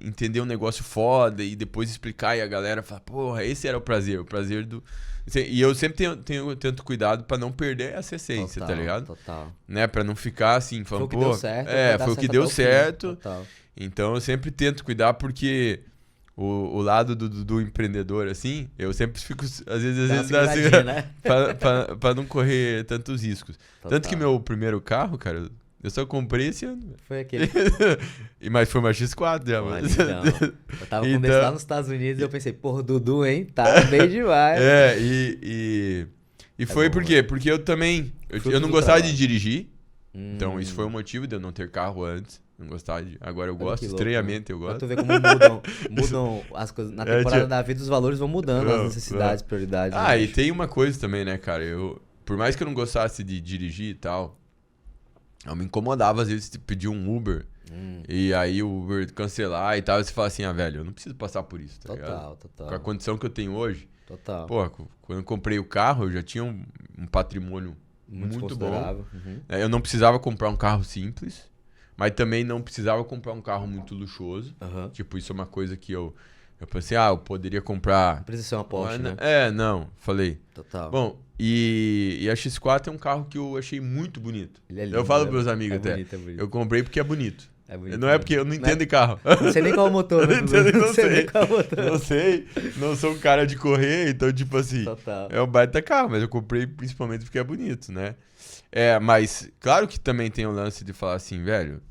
entender um negócio foda e depois explicar e a galera fala, porra, esse era o prazer do... E eu sempre tento cuidado pra não perder essa essência, Total, tá ligado? Total. Né? Pra não ficar assim, Foi falando, o que pô, deu certo. Vai dar foi o que certo deu até o fim. certo. Total. Então eu sempre tento cuidar porque o lado do empreendedor, assim, eu sempre fico, às vezes Dá uma dá assim, seguradinha, né? pra não correr tantos riscos. Tanto que Total. meu primeiro carro, cara, eu só comprei esse ano. Foi aquele. Mas foi uma X4 já, Porra, mas... lindão. Eu tava com um desse Então- lá nos Estados Unidos e eu pensei, porra, Dudu, hein? Tá bem demais. E foi bom, por quê? Porque eu também... Fruto Eu não do gostava de trabalho. dirigir, então isso foi o Hum, motivo de eu não ter carro antes. Não gostava de... Agora eu olha gosto, que louco, estranhamente eu Pra gosto. tu ver como mudam as coisas. Na É, temporada tipo- da vida, os valores vão mudando, as Vão, necessidades, prioridades. Ah, né, e bicho? tem uma coisa também, né, cara? Por mais que eu não gostasse de dirigir e tal, eu me incomodava às vezes de pedir um Uber e aí o Uber cancelar e tal. E você fala assim, ah, velho, eu não preciso passar por isso, tá ligado? Total, Com a condição que eu tenho hoje, total. pô, quando eu comprei o carro, eu já tinha um patrimônio muito bom. considerável. Uhum. Eu não precisava comprar um carro simples, mas também não precisava comprar um carro muito luxuoso. Aham. Tipo, isso é uma coisa que eu pensei, eu poderia comprar. Não precisa ser uma Porsche, né? Não, falei. Total. Bom, e a X4 é um carro que eu achei muito bonito. Ele é lindo, Eu falo né? pros meus amigos É até. bonito, é bonito. Eu comprei porque é bonito. É bonito Não é mesmo. porque eu não Não entendo é- de carro. Não sei nem qual é o motor, né? Não entendo, não sei sei. nem qual é o motor. Não sei, não sou um cara de correr, então, tipo assim, Total. é um baita carro, mas eu comprei principalmente porque é bonito, né? Mas claro que também tem o lance de falar assim, velho,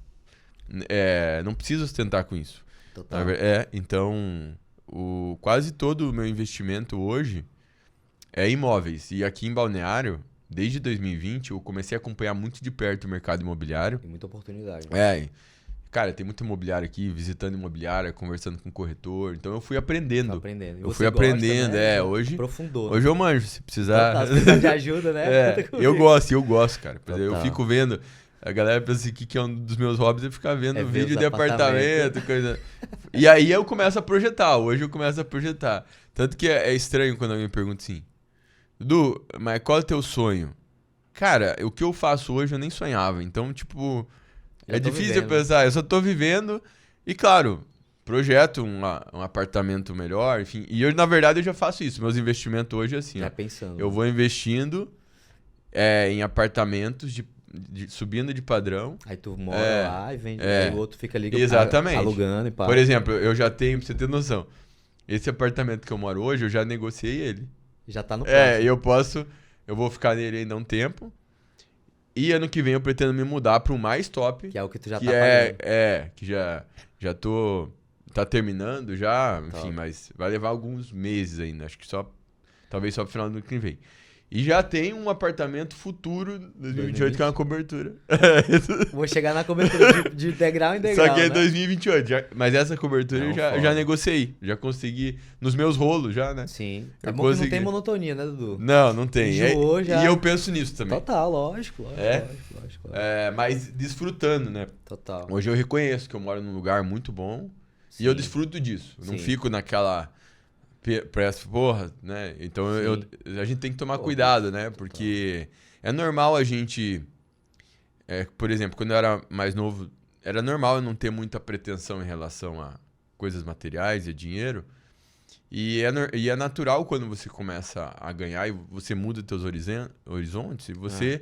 não preciso ostentar com isso. Total. Então, quase todo o meu investimento hoje é imóveis. E aqui em Balneário, desde 2020, eu comecei a acompanhar muito de perto o mercado imobiliário. Tem muita oportunidade. Né? Cara, tem muito imobiliário aqui, visitando imobiliária, conversando com corretor. Então eu fui aprendendo. Tá aprendendo. E Eu você fui gosta, aprendendo, né? hoje. Aprofundou. Hoje eu manjo, se precisar. Total, se precisar de ajuda, né? Conta comigo. Eu gosto, cara. Eu Total. fico vendo. A galera pensa assim que é um dos meus hobbies é ficar vendo É ver vídeo os de apartamento, coisa. E aí eu começo a projetar. Hoje eu começo a projetar. Tanto que é estranho quando alguém me pergunta assim: Dudu, mas qual é o teu sonho? Cara, o que eu faço hoje eu nem sonhava. Então, tipo, Já é tô difícil vivendo. pensar. Eu só tô vivendo e, claro, projeto um apartamento melhor, enfim. E eu, na verdade, eu já faço isso. Meus investimentos hoje é assim, Já ó. pensando. Eu vou investindo em apartamentos subindo de padrão. Aí tu mora É, lá e vende. é. Aí o outro fica ali Exatamente. alugando e pá. Por exemplo, eu já tenho, pra você ter noção, esse apartamento que eu moro hoje, eu já negociei ele. Já tá no Eu vou ficar nele ainda um tempo. E ano que vem eu pretendo me mudar para o mais top. Que é o que tu já que tá pagando. que já tá terminando já, enfim, Top. mas vai levar alguns meses ainda, acho que talvez só pro final do ano que vem. E já tem um apartamento futuro 2028 que é uma cobertura. Vou chegar na cobertura de degrau em degrau, Só que é né? 2028, mas essa cobertura Não, eu já foda. negociei, já consegui nos meus rolos já, né? Sim. Eu É bom que não consegui. tem monotonia, né, Dudu? Não tem. Enjoou já. E eu penso nisso também. Total, lógico. É? Lógico. Mas desfrutando, né? Total. Hoje eu reconheço que eu moro num lugar muito bom e eu desfruto disso. Eu não Sim. fico naquela pressa, porra, né? Então a gente tem que tomar Pô, cuidado, né? Porque é normal a gente... por exemplo, quando eu era mais novo, era normal eu não ter muita pretensão em relação a coisas materiais e a dinheiro. E é natural quando você começa a ganhar e você muda teus horizontes e você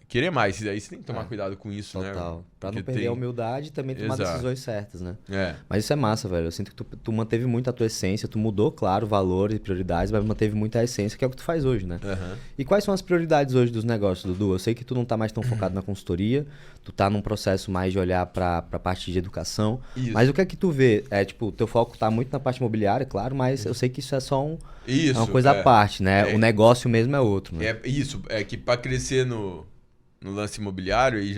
querer mais. E aí você tem que tomar cuidado com isso, né? Total. Pra não Porque perder a humildade e também tomar Exato. decisões certas, né? É. Mas isso é massa, velho. Eu sinto que tu manteve muito a tua essência, tu mudou, claro, valores e prioridades, mas manteve muito a essência, que é o que tu faz hoje, né? Aham. E quais são as prioridades hoje dos negócios, Dudu? Eu sei que tu não tá mais tão focado na consultoria, tu tá num processo mais de olhar pra parte de educação. Isso. Mas o que é que tu vê? O teu foco tá muito na parte imobiliária, claro, mas eu sei que isso é só Isso, é uma coisa à parte, né? É. O negócio mesmo é outro, né? É que para crescer no lance imobiliário, aí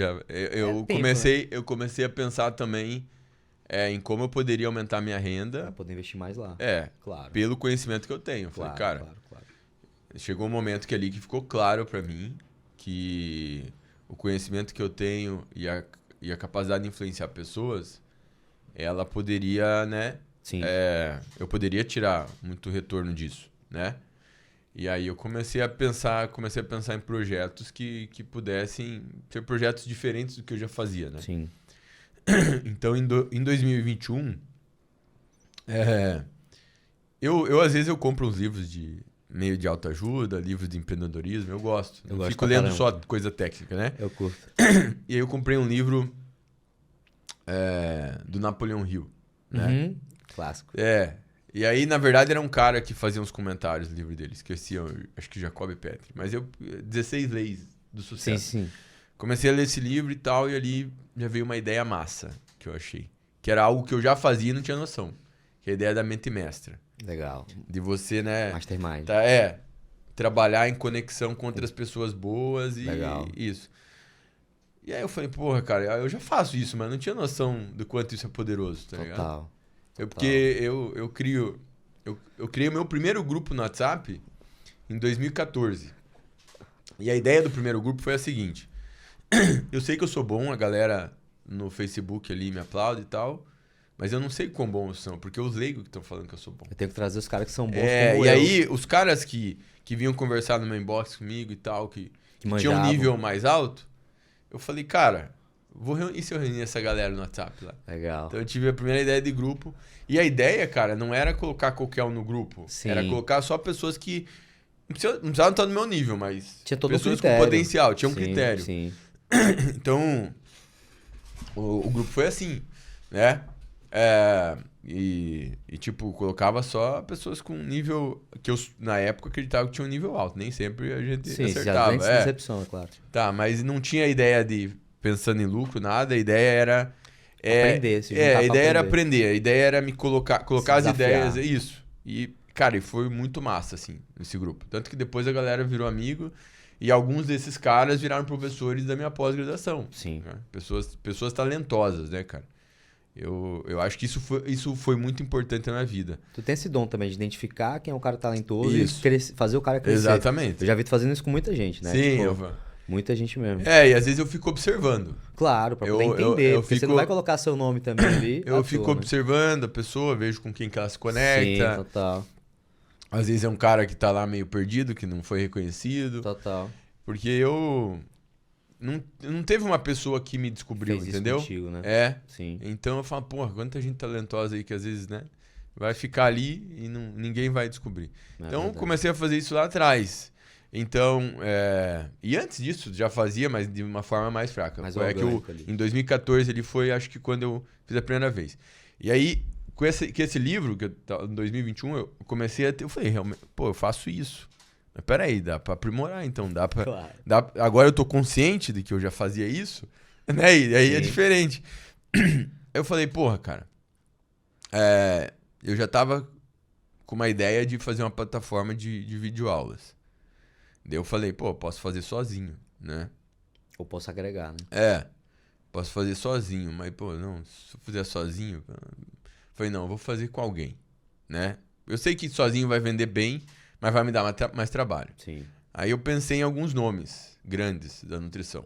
eu tempo, comecei a pensar também em como eu poderia aumentar minha Pra renda, poder investir mais lá. Claro. pelo conhecimento que eu tenho. Eu falei, cara, claro. chegou um momento que ficou claro para mim que o conhecimento que eu tenho e a capacidade de influenciar pessoas, ela poderia, né? Sim. Eu poderia tirar muito retorno disso, né? E aí eu comecei a pensar em projetos que pudessem ter projetos diferentes do que eu já fazia, né? Sim. Então, em 2021, eu às vezes eu compro uns livros de meio de autoajuda, livros de empreendedorismo, eu gosto. Eu Não gosto fico pra lendo caramba. só coisa técnica, né? Eu curto. E aí eu comprei um livro do Napoleão Hill, né? Uhum. Clássico. E aí, na verdade, era um cara que fazia uns comentários no livro dele. Esqueci, acho que Jacob Petri. Mas 16 Leis do Sim, Sucesso. sim. Comecei a ler esse livro e tal, e ali já veio uma ideia massa que eu achei. Que era algo que eu já fazia e não tinha noção. Que é a ideia da mente mestra. Legal. De você, né? Mastermind. Trabalhar em conexão com outras pessoas boas e Legal. isso. E aí eu falei, porra, cara, eu já faço isso, mas não tinha noção do quanto isso é poderoso, tá ligado? Total. Porque eu criei o meu primeiro grupo no WhatsApp em 2014. E a ideia do primeiro grupo foi a seguinte. Eu sei que eu sou bom, a galera no Facebook ali me aplaude e tal, mas eu não sei quão bons são, porque os leigos que estão falando que eu sou bom. Eu tenho que trazer os caras que são bons E como eu. aí, os caras que vinham conversar no meu inbox comigo e tal, que tinham um manjavam. nível mais alto, eu falei, cara, e se eu reunir essa galera no WhatsApp lá? Legal. Então eu tive a primeira ideia de grupo. E a ideia, cara, não era colocar qualquer um no grupo. Sim. Era colocar só pessoas que não precisavam estar no meu nível, mas Tinha todo pessoas um critério. com potencial, tinha um Sim, critério. Sim. Então, o grupo foi assim, né? Tipo, colocava só pessoas com nível que eu, na época, acreditava que tinha um nível alto. Nem sempre a gente Sim, acertava. já decepção, é claro. Tá, mas não tinha ideia de pensando em lucro, nada. A ideia era... aprender, se juntar a pra ideia era aprender. A ideia era me colocar as ideias. Isso. E, cara, e foi muito massa, assim, nesse grupo. Tanto que depois a galera virou amigo e alguns desses caras viraram professores da minha pós-graduação. Sim. Né? Pessoas talentosas, né, cara? Eu acho que isso foi muito importante na minha vida. Tu tem esse dom também de identificar quem é um cara talentoso Isso. e fazer o cara crescer. Exatamente. Eu já vi tu fazendo isso com muita gente, né? Sim, Tipo, muita gente mesmo. e às vezes eu fico observando. Claro, pra poder entender. Porque você não vai colocar seu nome também ali. Eu fico observando a pessoa, vejo com quem que ela se conecta. Sim, total. Às vezes é um cara que tá lá meio perdido, que não foi reconhecido. Total. Porque eu... Não teve uma pessoa que me descobriu, Fez entendeu? isso contigo, né? Sim. Então eu falo, porra, quanta gente talentosa aí que às vezes, né? Vai ficar ali e ninguém vai descobrir. Então eu comecei a fazer isso lá atrás. Então, e antes disso já fazia, mas de uma forma mais fraca. Mais Foi em 2014 ele foi, acho que quando eu fiz a primeira vez. E aí, com esse livro, que em 2021, eu comecei a ter, eu falei, realmente, pô, eu faço isso. Mas peraí, dá pra aprimorar, então dá pra... Claro. Agora eu tô consciente de que eu já fazia isso, né? E aí é diferente. Eu falei, porra, cara, eu já tava com uma ideia de fazer uma plataforma de videoaulas. Daí eu falei, pô, posso fazer sozinho, né? Ou posso agregar, né? Posso fazer sozinho, mas, pô, não, se eu fizer sozinho... Falei, não, eu vou fazer com alguém, né? Eu sei que sozinho vai vender bem, mas vai me dar mais trabalho. Sim. Aí eu pensei em alguns nomes grandes da nutrição.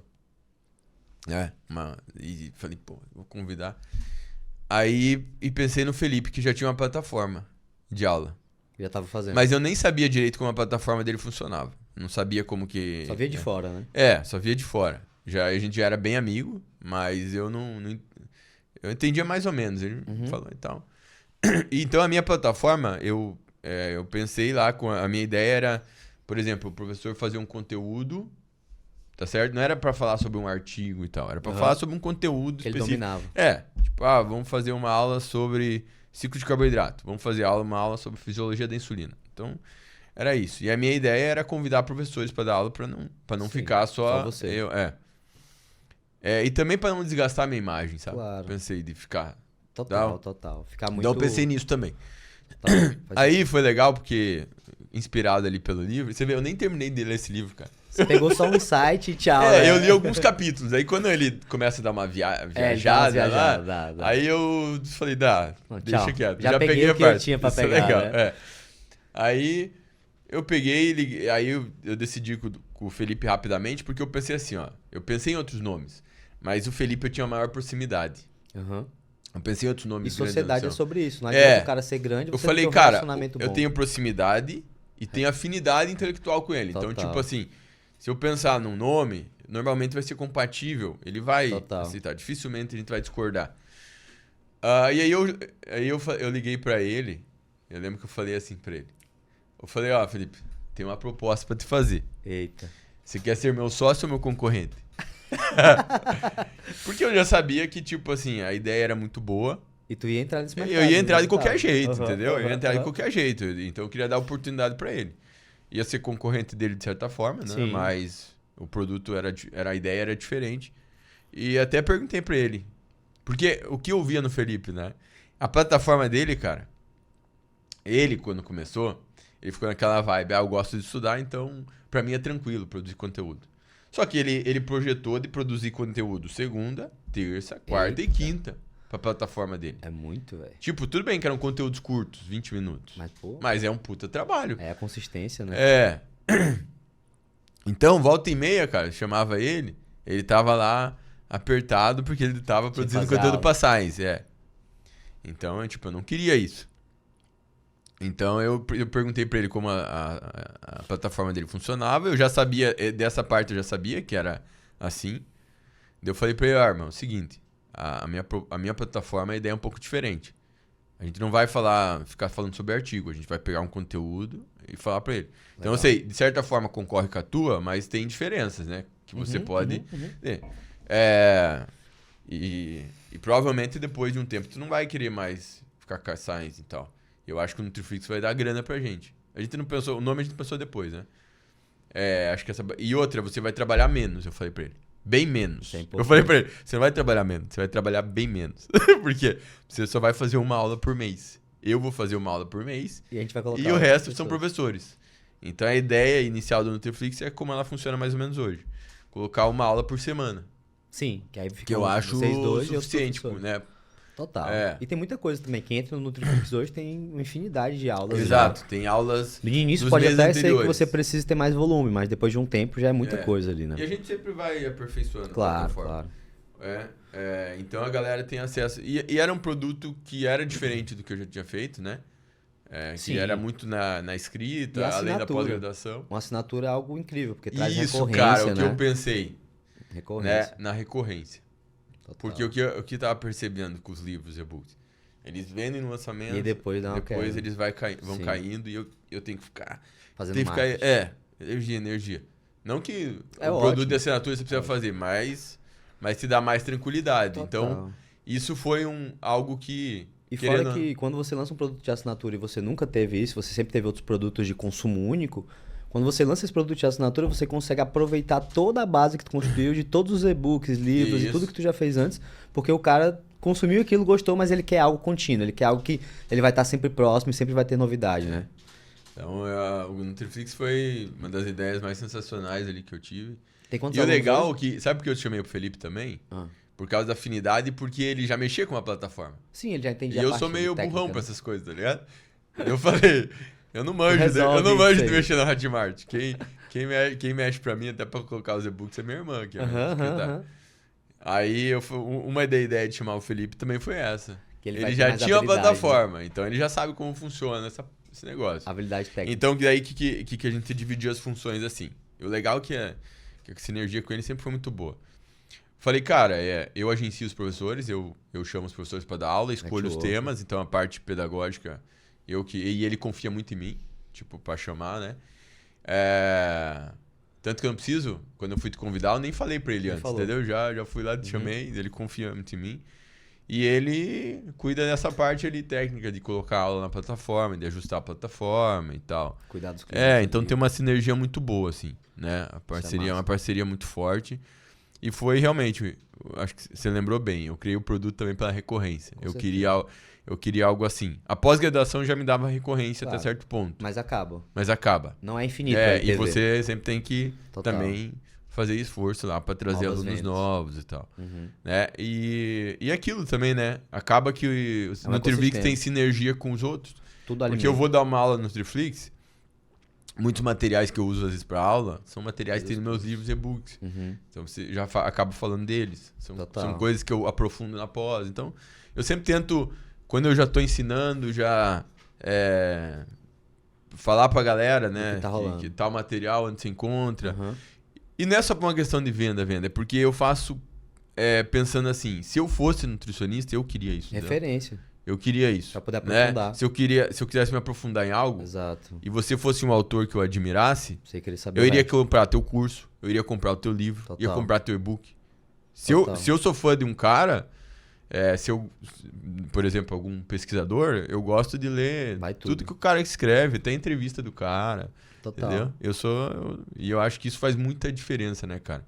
E falei, pô, vou convidar. Aí e pensei no Felipe, que já tinha uma plataforma de aula. Já tava fazendo. Mas eu nem sabia direito como a plataforma dele funcionava. Não sabia como que... Só via de fora, né? Só via de fora. A gente já era bem amigo, mas eu não eu entendia mais ou menos. Ele falou e tal. Então a minha plataforma, eu pensei lá, a minha ideia era, por exemplo, o professor fazer um conteúdo, tá certo? Não era pra falar sobre um artigo e tal, era pra falar sobre um conteúdo que específico. Ele dominava. Tipo, vamos fazer uma aula sobre ciclo de carboidrato, vamos fazer uma aula sobre fisiologia da insulina. Então, era isso. E a minha ideia era convidar professores pra dar aula pra não ficar só você. eu. E também pra não desgastar a minha imagem, sabe? Claro. Pensei de ficar... Total. Ficar muito... Então eu pensei nisso também. Total. Aí foi legal porque, inspirado ali pelo livro, você vê, eu nem terminei de ler esse livro, cara. Você pegou só um insight e tchau. Né? Eu li alguns capítulos. Aí quando ele começa a dar uma viajada lá, dá. aí eu falei, deixa quieto. Já peguei o que eu tinha pra Isso pegar, é legal. né? Aí eu peguei, aí eu decidi com o Felipe rapidamente, porque eu pensei assim, ó. Eu pensei em outros nomes, mas o Felipe eu tinha maior proximidade. Aham. Eu pensei em outros nomes. E sociedade é sobre isso. Não É. adianta o cara ser grande, Eu você falei, não ter um cara, relacionamento bom. eu tenho proximidade e tenho afinidade intelectual com ele. Total. Então, tipo assim, se eu pensar num nome, normalmente vai ser compatível. Ele vai Total. aceitar. Dificilmente a gente vai discordar. E aí eu liguei pra ele. Eu lembro que eu falei assim pra ele. Eu falei, ó, Felipe, tem uma proposta pra te fazer. Eita. Você quer ser meu sócio ou meu concorrente? Porque eu já sabia que, tipo assim, a ideia era muito boa. E tu ia entrar nesse mercado. Eu ia entrar de mercado. qualquer jeito, Uhum, entendeu? Eu ia entrar de uhum. qualquer jeito. Então eu queria dar oportunidade pra ele. Ia ser concorrente dele de certa forma, né? Sim. Mas o produto a ideia era diferente. E até perguntei pra ele. Porque o que eu via no Felipe, né? A plataforma dele, cara, ele quando começou, ele ficou naquela vibe, eu gosto de estudar, então pra mim é tranquilo produzir conteúdo. Só que ele projetou de produzir conteúdo segunda, terça, quarta e quinta pra plataforma dele. É muito, velho. Tipo, tudo bem que eram conteúdos curtos, 20 minutos. Mas, pô. Mas é um puta trabalho. É a consistência, né? É. Então, volta e meia, cara, chamava ele tava lá apertado porque ele tava produzindo fazer conteúdo aula. pra Science, Então, eu não queria isso. Então, eu perguntei pra ele como a plataforma dele funcionava. Eu já sabia, dessa parte eu já sabia que era assim. Daí eu falei pra ele, irmão, é o seguinte, a minha plataforma, a ideia é um pouco diferente. A gente não vai ficar falando sobre artigo, a gente vai pegar um conteúdo e falar pra ele. Então, eu sei, de certa forma concorre com a tua, mas tem diferenças, né? Que você pode... E provavelmente depois de um tempo tu não vai querer mais ficar com a Science e tal. Eu acho que o Nutriflix vai dar grana pra gente. A gente não pensou, o nome a gente pensou depois, né? Acho que e outra, você vai trabalhar menos, eu falei pra ele. Bem menos. Eu falei pra ele, você não vai trabalhar menos, você vai trabalhar bem menos. Porque você só vai fazer uma aula por mês. Eu vou fazer uma aula por mês. E a gente vai colocar E o resto são professores. Então a ideia inicial do Nutriflix é como ela funciona mais ou menos hoje. Colocar uma aula por semana. Sim, que aí fica Que eu acho vocês dois suficiente, e outros né? Total. É. E tem muita coisa também. Quem entra no Nutriflix hoje tem uma infinidade de aulas. Exato, tem aulas. No início dos pode meses até ser que anteriores. você precise ter mais volume, mas depois de um tempo já é muita coisa ali, né? E a gente sempre vai aperfeiçoando a Claro, plataforma. claro. Então a galera tem acesso. E era um produto que era diferente do que eu já tinha feito, né? Sim. Que era muito na escrita, E a além da assinatura. pós-graduação. Uma assinatura é algo incrível, porque traz Isso, recorrência, cara, o que né? eu pensei, Recorrência. né? Na recorrência. Total. Porque o que eu tava percebendo com os livros e e-books, eles vendem no lançamento, E depois dá uma depois queda. eles vão Sim. caindo e eu tenho que ficar... Fazendo Tem que marketing. ficar, energia. Não que É o produto ótimo. de assinatura você precisa fazer, mas te dá mais tranquilidade. Total. Então, isso foi algo que... E querendo fora ou não- que quando você lança um produto de assinatura e você nunca teve isso, você sempre teve outros produtos de consumo único, quando você lança esse produto de assinatura, você consegue aproveitar toda a base que tu construiu de todos os e-books, livros e Isso. tudo que tu já fez antes, porque o cara consumiu aquilo, gostou, mas ele quer algo contínuo, ele quer algo que ele vai estar sempre próximo e sempre vai ter novidade, né? Então, o Nutriflix foi uma das ideias mais sensacionais ali que eu tive. Tem quantos E o alunos legal hoje? que... Sabe por que eu chamei pro Felipe também? Ah. Por causa da afinidade e porque ele já mexia com a plataforma. Sim, ele já E entendia a eu parte sou meio técnica, burrão né? pra essas coisas, tá ligado? Eu falei, eu não manjo, Resolve eu não manjo isso de aí. mexer na Hotmart. Quem mexe pra mim, até pra colocar os e-books, é minha irmã, que é minha secretária. Aí uma da ideia de chamar o Felipe também foi essa. Que ele vai ter já mais tinha uma habilidade, plataforma, então ele já sabe como funciona esse negócio. Habilidade técnica. Então, daí que a gente dividiu as funções assim. E o legal que a sinergia com ele sempre foi muito boa. Falei, cara, eu agencio os professores, eu chamo os professores para dar aula, escolho os Network. temas, então a parte pedagógica, e ele confia muito em mim, tipo, para chamar, né? Tanto que eu não preciso, quando eu fui te convidar, eu nem falei para ele Nem antes, falou. entendeu? Já fui lá, te chamei, ele confia muito em mim. E ele cuida dessa parte ali técnica, de colocar a aula na plataforma, de ajustar a plataforma e tal. Cuidar dos clientes Então ali. tem uma sinergia muito boa, assim, né? A parceria é uma parceria muito forte. E foi realmente, acho que você lembrou bem, eu criei o produto também pela recorrência. Eu queria algo assim. A pós-graduação já me dava recorrência Claro. até certo ponto, Mas acaba. mas acaba. Não é infinito. a E EPV. você sempre tem que Total. também fazer esforço lá para trazer Novas alunos vendas. novos e tal. Uhum. Né? E aquilo também, né? Acaba que o um Nutriflix ecossistema. tem sinergia com os outros. Tudo Porque alimenta. eu vou dar uma aula no Nutriflix muitos materiais que eu uso às vezes para aula são materiais que tem nos meus livros e e-books. Então você já acaba falando deles. São coisas que eu aprofundo na pós. Então eu sempre tento, quando eu já estou ensinando, já falar para a galera, né, que tal material, onde se encontra. E não é só por uma questão de venda, é porque eu faço pensando assim, se eu fosse nutricionista, eu queria isso. Referência. Eu queria isso. Pra poder aprofundar. Né? Se eu quisesse me aprofundar em algo, Exato. E você fosse um autor que eu admirasse, Você queria saber eu iria comprar teu curso, eu iria comprar o teu livro, ia comprar teu e-book. Se eu sou fã de um cara, por exemplo, algum pesquisador, eu gosto de ler tudo que o cara escreve, até a entrevista do cara. Total. Entendeu? E eu acho que isso faz muita diferença, né, cara?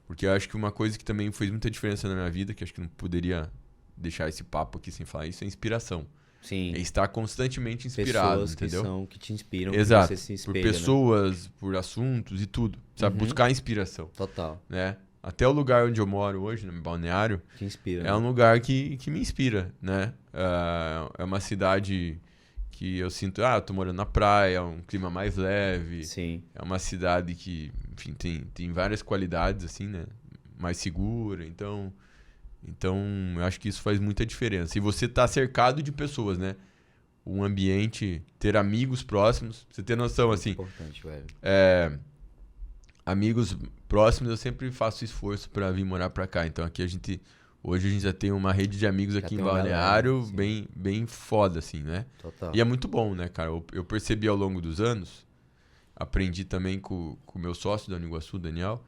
Porque eu acho que uma coisa que também fez muita diferença na minha vida, que acho que não poderia deixar esse papo aqui sem falar isso, é inspiração. Sim. É estar constantemente inspirado, pessoas entendeu? Que te inspiram, Exato. que você se espelha, por pessoas, né? Por assuntos e tudo. Sabe? Buscar inspiração. Total. Né? Até o lugar onde eu moro hoje, no Balneário, que inspira, é um lugar que me inspira, né? É uma cidade que eu sinto, eu tô morando na praia, um clima mais leve. Sim. É uma cidade que, enfim, tem várias qualidades, assim, né? Mais segura, então eu acho que isso faz muita diferença. E você tá cercado de pessoas, né? Um ambiente, ter amigos próximos. Você ter noção, assim... Importante, velho. Amigos próximos, eu sempre faço esforço pra vir morar pra cá. Então aqui hoje a gente já tem uma rede de amigos aqui em Balneário bem foda, assim, né? Total. E é muito bom, né, cara? Eu percebi ao longo dos anos, aprendi também com o meu sócio da Uniguaçu, Daniel,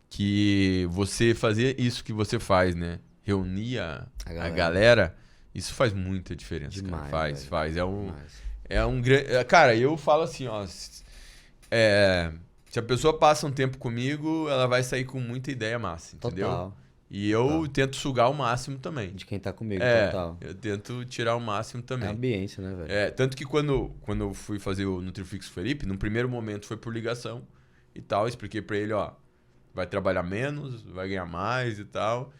que você fazer isso que você faz, né? Reunir a galera, isso faz muita diferença, demais, cara. Faz. Demais. É um grande... Cara, eu falo assim, ó... Se a pessoa passa um tempo comigo, ela vai sair com muita ideia massa, entendeu? Total. E eu tento sugar o máximo também. De quem tá comigo, total. Eu tento tirar o máximo também. É ambiente, né, velho? Tanto que quando eu fui fazer o Nutrifix Felipe, no primeiro momento foi por ligação e tal. Expliquei pra ele, ó... Vai trabalhar menos, vai ganhar mais e tal.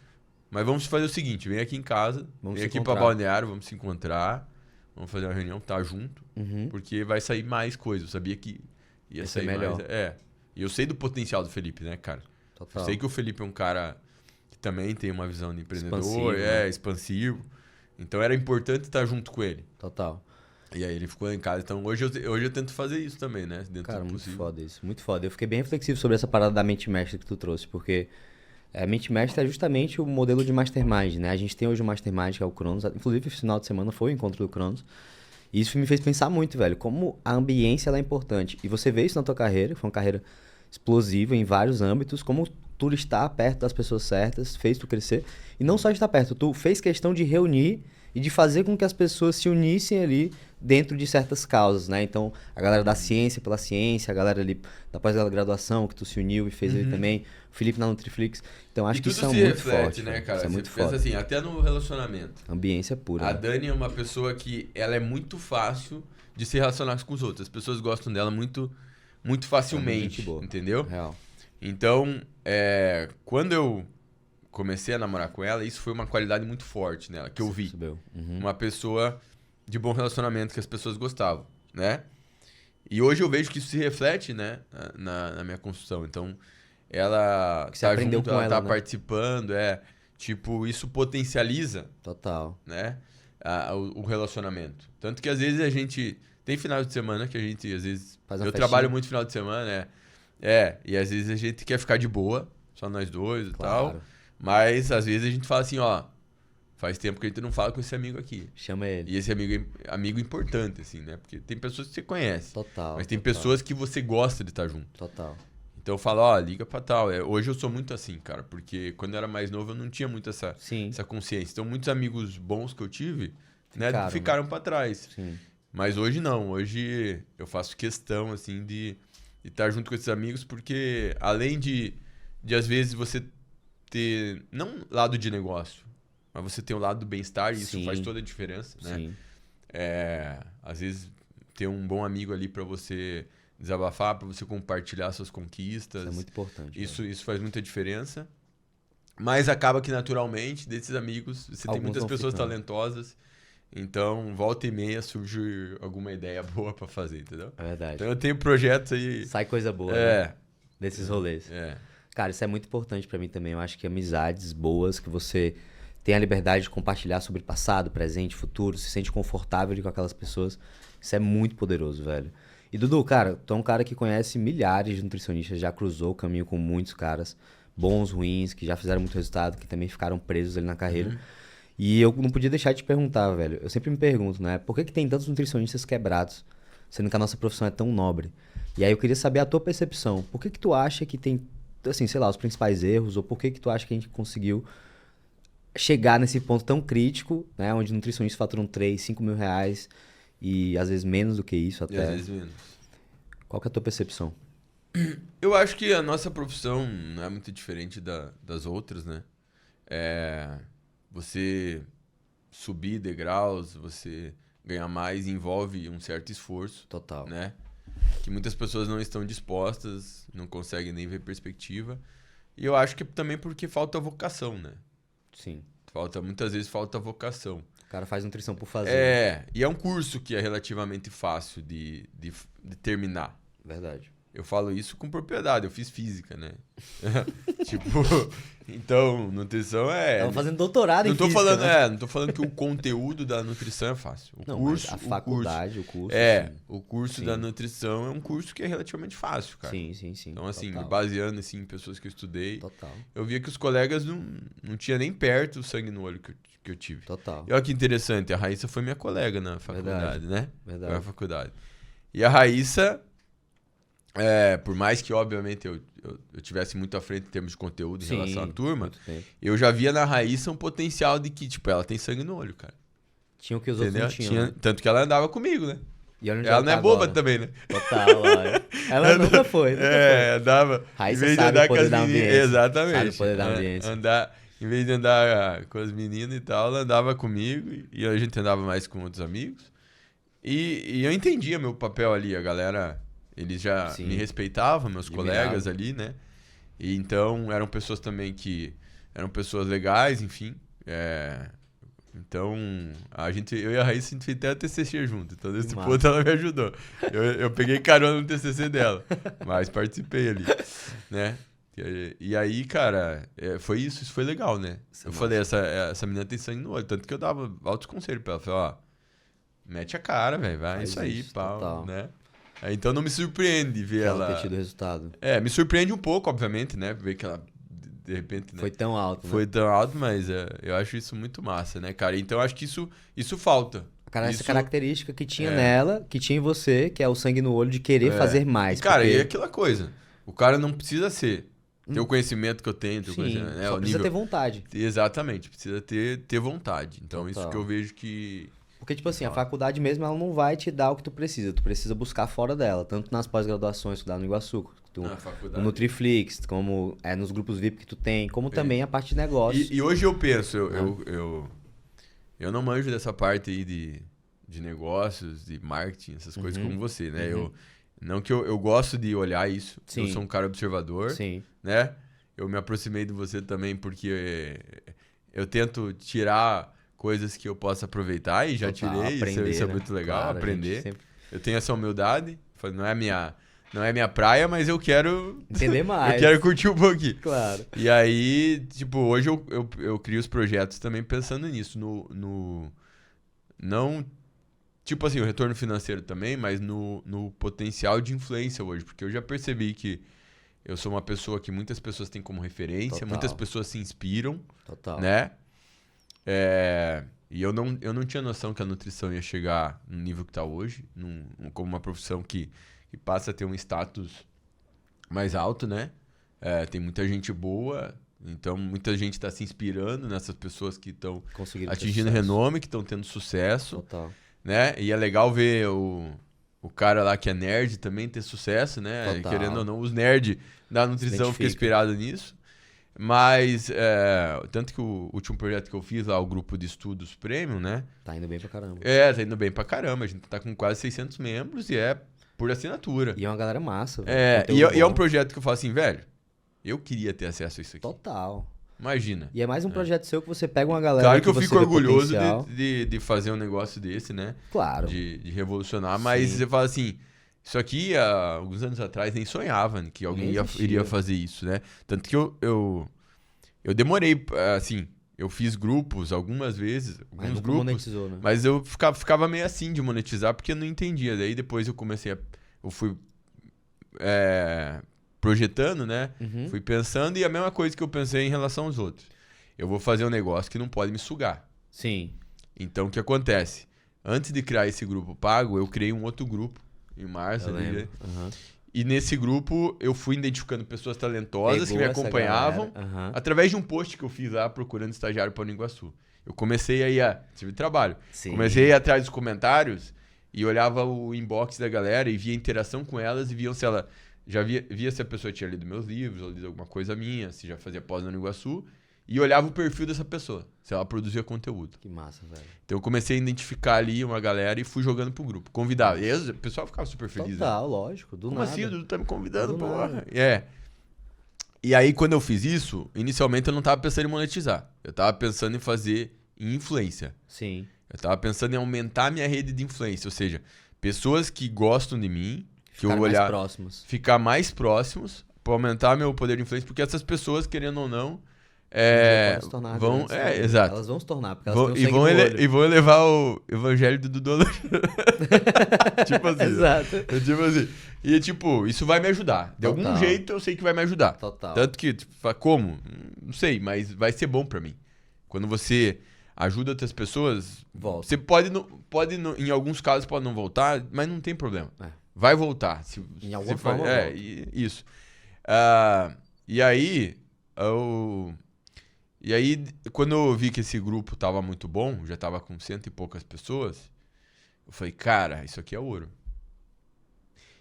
Mas vamos fazer o seguinte, vem aqui em casa, vem aqui pra Balneário, vamos se encontrar, vamos fazer uma reunião, tá junto, porque vai sair mais coisas. Eu sabia que ia sair melhor. Mais. E eu sei do potencial do Felipe, né, cara? Total. Eu sei que o Felipe é um cara que também tem uma visão de empreendedor, expansivo. Então era importante estar junto com ele. Total. E aí ele ficou em casa. Então hoje eu tento fazer isso também, né? Cara, muito foda isso. Muito foda. Eu fiquei bem reflexivo sobre essa parada da mente mestre que tu trouxe, porque a mente mestre é justamente o modelo de mastermind, né? A gente tem hoje o mastermind, que é o Cronos. Inclusive, esse final de semana foi o encontro do Cronos. E isso me fez pensar muito, velho, como a ambiência ela é importante. E você vê isso na tua carreira, foi uma carreira explosiva em vários âmbitos, como tu estar perto das pessoas certas fez tu crescer. E não só estar perto, tu fez questão de reunir e de fazer com que as pessoas se unissem ali dentro de certas causas, né? Então, a galera da ciência pela ciência, a galera ali da pós-graduação que tu se uniu e fez ali também, o Felipe na Nutriflix. Então, acho que isso é muito forte, né, cara? Isso é muito Você pensa assim, até no relacionamento. Ambiência pura. A Dani é uma pessoa que ela é muito fácil de se relacionar com os outros. As pessoas gostam dela muito facilmente, entendeu? Real. Então, quando eu comecei a namorar com ela, isso foi uma qualidade muito forte nela, que eu vi. Uma pessoa de bom relacionamento que as pessoas gostavam, né? E hoje eu vejo que isso se reflete, né, na minha construção. Então, ela tá junto, ela tá né? participando, tipo, isso potencializa, Total, né, o relacionamento. Tanto que às vezes a gente tem final de semana que a gente, às vezes, eu trabalho muito final de semana, e às vezes a gente quer ficar de boa, só nós dois e tal, mas às vezes a gente fala assim, ó, faz tempo que a gente não fala com esse amigo aqui. Chama ele. E esse amigo importante, assim, né? Porque tem pessoas que você conhece. Total. Mas tem pessoas que você gosta de estar junto. Total. Então eu falo, ó, liga pra tal. Hoje eu sou muito assim, cara. Porque quando eu era mais novo eu não tinha muito essa consciência. Então muitos amigos bons que eu tive, ficaram pra trás. Sim. Mas hoje não. Hoje eu faço questão, assim, de estar junto com esses amigos. Porque além de às vezes você ter, não lado de negócio, mas você tem o lado do bem-estar e isso faz toda a diferença, né? Sim. Às vezes ter um bom amigo ali pra você desabafar, pra você compartilhar suas conquistas. Isso é muito importante. Isso faz muita diferença. Mas acaba que naturalmente, desses amigos, você tem muitas pessoas talentosas Então, volta e meia surge alguma ideia boa pra fazer, entendeu? É verdade. Então eu tenho projetos aí. Sai coisa boa, né? É, Desses rolês. é. Cara, isso é muito importante pra mim também. Eu acho que amizades boas, que você tem a liberdade de compartilhar sobre passado, presente, futuro, se sente confortável ali com aquelas pessoas. Isso é muito poderoso, velho. E Dudu, cara, tu é um cara que conhece milhares de nutricionistas, já cruzou o caminho com muitos caras, bons, ruins, que já fizeram muito resultado, que também ficaram presos ali na carreira. E eu não podia deixar de te perguntar, velho. Eu sempre me pergunto, né? Por que que tem tantos nutricionistas quebrados, sendo que a nossa profissão é tão nobre? E aí eu queria saber a tua percepção. Por que que tu acha que tem, assim, sei lá, os principais erros, ou por que que tu acha que a gente conseguiu chegar nesse ponto tão crítico, né? Onde nutricionistas faturam 3, 5 mil reais e às vezes menos do que isso E até. às vezes menos. Qual que é a tua percepção? Eu acho que a nossa profissão não é muito diferente das outras, né? Você subir degraus, você ganhar mais, envolve um certo esforço, Total. né? Que muitas pessoas não estão dispostas, não conseguem nem ver perspectiva. E eu acho que também porque falta vocação, né? Sim. Muitas vezes falta vocação. O cara faz nutrição por fazer. E é um curso que é relativamente fácil de terminar. Verdade. Eu falo isso com propriedade, eu fiz física, né? Tipo, então, nutrição Tava fazendo doutorado em não tô física, falando, né? não tô falando que o conteúdo da nutrição é fácil. Não, mas a faculdade, o curso. Sim. O curso Sim. da nutrição é um curso que é relativamente fácil, cara. Sim, sim, sim. Então, assim, Total. baseando assim, em pessoas que eu estudei, Total. eu via que os colegas não tinha nem perto o sangue no olho que eu tive. Total. E olha que interessante, a Raíssa foi minha colega na faculdade, né? Verdade. Na faculdade. E a Raíssa, por mais que, obviamente, eu tivesse muito à frente em termos de conteúdo em Sim, relação à turma, muito tempo. eu já via na Raíssa um potencial de que, tipo, ela tem sangue no olho, cara. Tinha o que os outros não tinham. Tinha, né? tanto que ela andava comigo, né? E olha onde Ela não é tá boba agora. também, né? Total, olha. Ela nunca foi. Nunca foi. Andava. Raíssa em vez de sabe andar o poder com as da meninas. ambiência. Exatamente. Sabe o poder da ambiência. Em vez de andar com as meninas e tal, ela andava comigo e a gente andava mais com outros amigos. E eu entendia meu papel ali, a galera, eles já Sim. me respeitavam, meus Admirava. colegas ali, né? E então eram pessoas também que eram pessoas legais, enfim. Então, eu e a Raíssa, a gente fez até a TCC junto. Então, nesse massa. ponto, ela me ajudou. Eu peguei carona no TCC dela, mas participei ali, né? E aí, cara, foi isso foi legal, né? Isso é Eu massa. falei, essa menina tem sangue no olho. Tanto que eu dava altos conselhos pra ela. Falei, ó, mete a cara, velho, vai, Faz isso aí, isso, pau, total. né? Então, não me surpreende ver Ela ela... ter tido resultado. Me surpreende um pouco, obviamente, né? Ver que ela, de repente, né? Foi tão alto, né? Foi tão alto, mas eu acho isso muito massa, né, cara? Então, acho que isso falta. Cara, essa Isso- característica que tinha nela, que tinha em você, que é o sangue no olho de querer fazer mais. E, cara, porque... e aquela coisa. O cara não precisa ter o conhecimento que eu tenho, ter o Sim, conhecimento, né? só O precisa nível... ter vontade. Exatamente, precisa ter vontade. Então, Total. isso que eu vejo que... Porque, tipo assim, a faculdade mesmo, ela não vai te dar o que tu precisa. Tu precisa buscar fora dela. Tanto nas pós-graduações, estudar no Iguaçu, Na no faculdade. Nutriflix, como nos grupos VIP que tu tem, como também a parte de negócios. E hoje eu penso, eu não manjo dessa parte aí de negócios, de marketing, essas coisas como você, né? Não que eu gosto de olhar isso, Sim. eu sou um cara observador, Sim, né? Eu me aproximei de você também porque eu tento tirar coisas que eu possa aproveitar e já total, tirei, aprender, isso é né? muito legal, Claro, a gente aprender. sempre Eu tenho essa humildade, não é minha praia, mas eu quero entender mais. eu quero curtir um pouquinho. Claro. E aí, tipo, hoje eu crio os projetos também pensando nisso, não, tipo assim, o retorno financeiro também, mas no potencial de influência hoje, porque eu já percebi que eu sou uma pessoa que muitas pessoas têm como referência, Total. muitas pessoas se inspiram, Total. né? E eu não tinha noção que a nutrição ia chegar no nível que tá hoje, como uma profissão que passa a ter um status mais alto, né? Tem muita gente boa, então muita gente está se inspirando nessas pessoas que estão Conseguiram ter atingindo sucesso. renome, que estão tendo sucesso, Total. né? E é legal ver o cara lá que é nerd também ter sucesso, né? Total. Querendo ou não, os nerds da nutrição ficam identifica. inspirados nisso. Mas, tanto que o último projeto que eu fiz lá, o grupo de estudos Premium, né? Tá indo bem pra caramba. Tá indo bem pra caramba. A gente tá com quase 600 membros e é por assinatura. E é uma galera massa. velho. E Conteúdo é um bom. projeto que eu falo assim, velho, eu queria ter acesso a isso aqui. Total. Imagina. E é mais um projeto seu que você pega uma galera Claro que eu você fico vê orgulhoso potencial. de fazer um negócio desse, né? Claro. De revolucionar, mas Sim. você fala assim, isso aqui há alguns anos atrás nem sonhava que alguém Nem existia. iria fazer isso, né? Tanto que eu demorei, assim, eu fiz grupos algumas vezes, Mas alguns nunca grupos, monetizou, né? mas eu ficava meio assim de monetizar porque eu não entendia. Daí depois eu fui projetando, né? Uhum. Fui pensando e a mesma coisa que eu pensei em relação aos outros. Eu vou fazer um negócio que não pode me sugar. Sim. Então, o que acontece? Antes de criar esse grupo pago, eu criei um outro grupo em março. Eu Ali, lembro. né? Aham. E nesse grupo, eu fui identificando pessoas talentosas Pegou que me essa acompanhavam galera. Aham. através de um post que eu fiz lá procurando estagiário para o Iguaçu. Eu comecei aí tive trabalho. Sim. Comecei a ir atrás dos comentários e olhava o inbox da galera e via interação com elas e viam se ela já via se a pessoa tinha lido meus livros ou lido alguma coisa minha, se já fazia pós no Iguaçu, e olhava o perfil dessa pessoa, se ela produzia conteúdo. Que massa, velho. Então eu comecei a identificar ali uma galera e fui jogando pro grupo. Convidava. E aí, o pessoal ficava super feliz. Né? Total, lógico. Do Como nada. assim? O Dudu tá me convidando, Do porra. nada. E aí, quando eu fiz isso, inicialmente eu não tava pensando em monetizar. Eu tava pensando em fazer influência. Sim. Eu tava pensando em aumentar minha rede de influência. Ou seja, pessoas que gostam de mim, que eu Ficaram olhar, mais próximos. ficar mais próximos, pra aumentar meu poder de influência, porque essas pessoas, querendo ou não, Podem se tornar vão. grandes também. Exato. Elas vão se tornar, porque elas têm um E sangue no olho. e vão elevar o evangelho do Dudu. Tipo assim. Exato. Tipo assim. E tipo, isso vai me ajudar. De algum Total. jeito eu sei que vai me ajudar. Total. Tanto que, tipo, como? Não sei, mas vai ser bom pra mim. Quando você ajuda outras pessoas, Volta. você em alguns casos pode não voltar, mas não tem problema. É. Vai voltar. Em alguma forma volta. Isso. E aí, quando eu vi que esse grupo tava muito bom, já tava com 100 e poucas pessoas, eu falei, cara, isso aqui é ouro.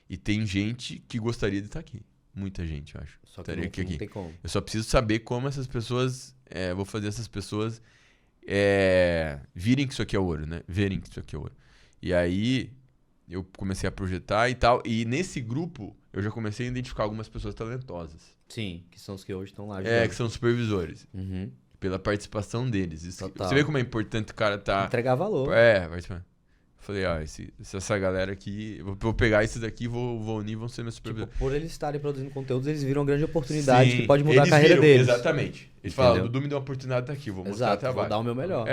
E tem gente que gostaria de estar aqui. Muita gente, eu acho. Só que Estaria não tem como. Eu só preciso saber como essas pessoas... vou fazer essas pessoas virem que isso aqui é ouro, né? Verem que isso aqui é ouro. E aí, eu comecei a projetar e tal. E nesse grupo, eu já comecei a identificar algumas pessoas talentosas. Sim, que são os que hoje estão lá ajudando. Que são supervisores. Uhum. Pela participação deles. Total. Você vê como é importante o cara tá... Entregar valor. Participar. Falei, essa galera aqui... Vou pegar esses daqui, vou unir, vão ser meus supervisores. Tipo, por eles estarem produzindo conteúdos, eles viram uma grande oportunidade Sim, que pode mudar a eles carreira viram, deles. Exatamente. Eles falaram, Dudu me deu uma oportunidade daqui, vou mostrar Exato, trabalho. vou dar o meu melhor.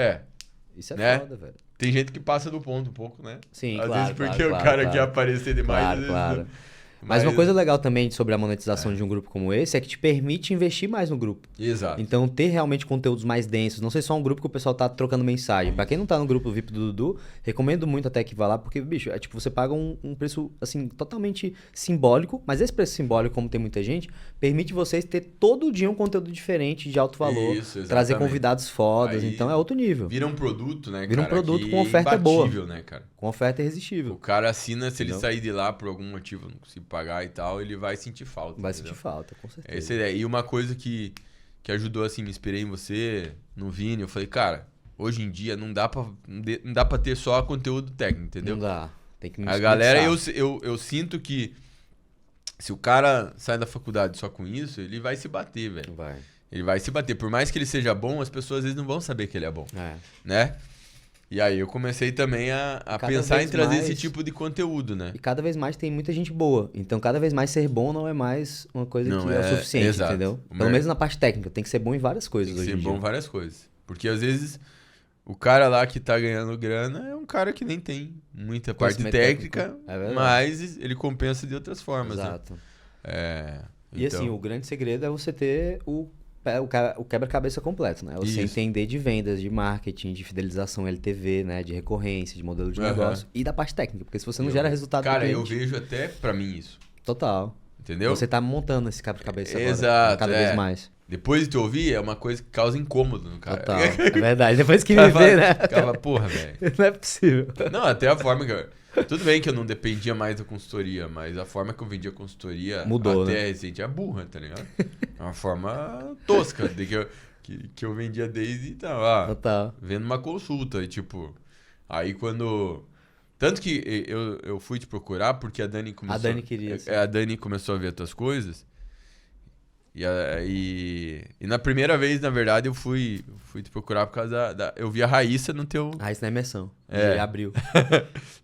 Isso é Né? foda, velho. Tem gente que passa do ponto um pouco, né? Sim, Às claro, vezes porque claro, o cara claro. quer aparecer demais. às vezes Claro. não. Mas uma coisa legal também sobre a monetização de um grupo como esse é que te permite investir mais no grupo. Exato. Então, ter realmente conteúdos mais densos, não ser só um grupo que o pessoal tá trocando mensagem. Pra quem não tá no grupo VIP do Dudu, recomendo muito até que vá lá, porque, bicho, é tipo, você paga um preço, assim, totalmente simbólico, mas esse preço simbólico, como tem muita gente, permite vocês ter todo dia um conteúdo diferente, de alto valor, Isso, exatamente. trazer convidados fodas, Aí então é outro nível. Vira um produto, né, Vira um cara, produto que com oferta é boa. imbatível, né, cara? Com oferta irresistível. O cara assina, se ele Entendeu? sair de lá por algum motivo, não conseguir pagar e tal, ele vai sentir falta. Vai entendeu? sentir falta, com certeza. Essa é a ideia. E uma coisa que ajudou, assim, me inspirei em você, no Vini, eu falei, cara, hoje em dia não dá pra ter só conteúdo técnico, entendeu? Não dá. Tem que A galera, mixar. eu sinto que se o cara sai da faculdade só com isso, ele vai se bater, velho. Vai. Ele vai se bater. Por mais que ele seja bom, as pessoas às vezes não vão saber que ele é bom, É. né? E aí eu comecei também a Cada pensar em vez trazer mais- esse tipo de conteúdo, né? E cada vez mais tem muita gente boa. Então, cada vez mais ser bom não é mais uma coisa Não que é o é- suficiente, exato. entendeu? O Pelo menos na parte técnica. Tem que ser bom em várias coisas Tem que hoje ser em bom em dia. várias coisas. Porque às vezes o cara lá que tá ganhando grana é um cara que nem tem muita parte Conhecimento técnica, técnico. É verdade. mas ele compensa de outras formas, né? Exato. E Então, assim, o grande segredo é você ter o quebra-cabeça completo, né? Você Isso. entender de vendas, de marketing, de fidelização LTV, né? De recorrência, de modelo de Aham. negócio e da parte técnica. Porque se você não gera resultado Cara, pro eu cliente, vejo até pra mim isso, total. entendeu? Você tá montando esse quebra-cabeça agora. Exato, Cada vez mais. Depois de te ouvir, é uma coisa que causa incômodo no cara. Total. É verdade. Depois que me Ficava- vê, né? Ficava, porra, velho. Não é possível. Não, até a forma que tudo bem que eu não dependia mais da consultoria, mas a forma que eu vendia consultoria Mudou, até né? recente é burra, tá ligado? É uma forma tosca de que eu vendia desde então, Total. vendo uma consulta e tipo, aí quando tanto que eu fui te procurar porque a Dani começou A Dani queria, sim. a Dani começou a ver as tuas coisas E na primeira vez, na verdade, eu fui te procurar por causa eu vi a Raíssa no teu... Raíssa na imersão. É. De abril.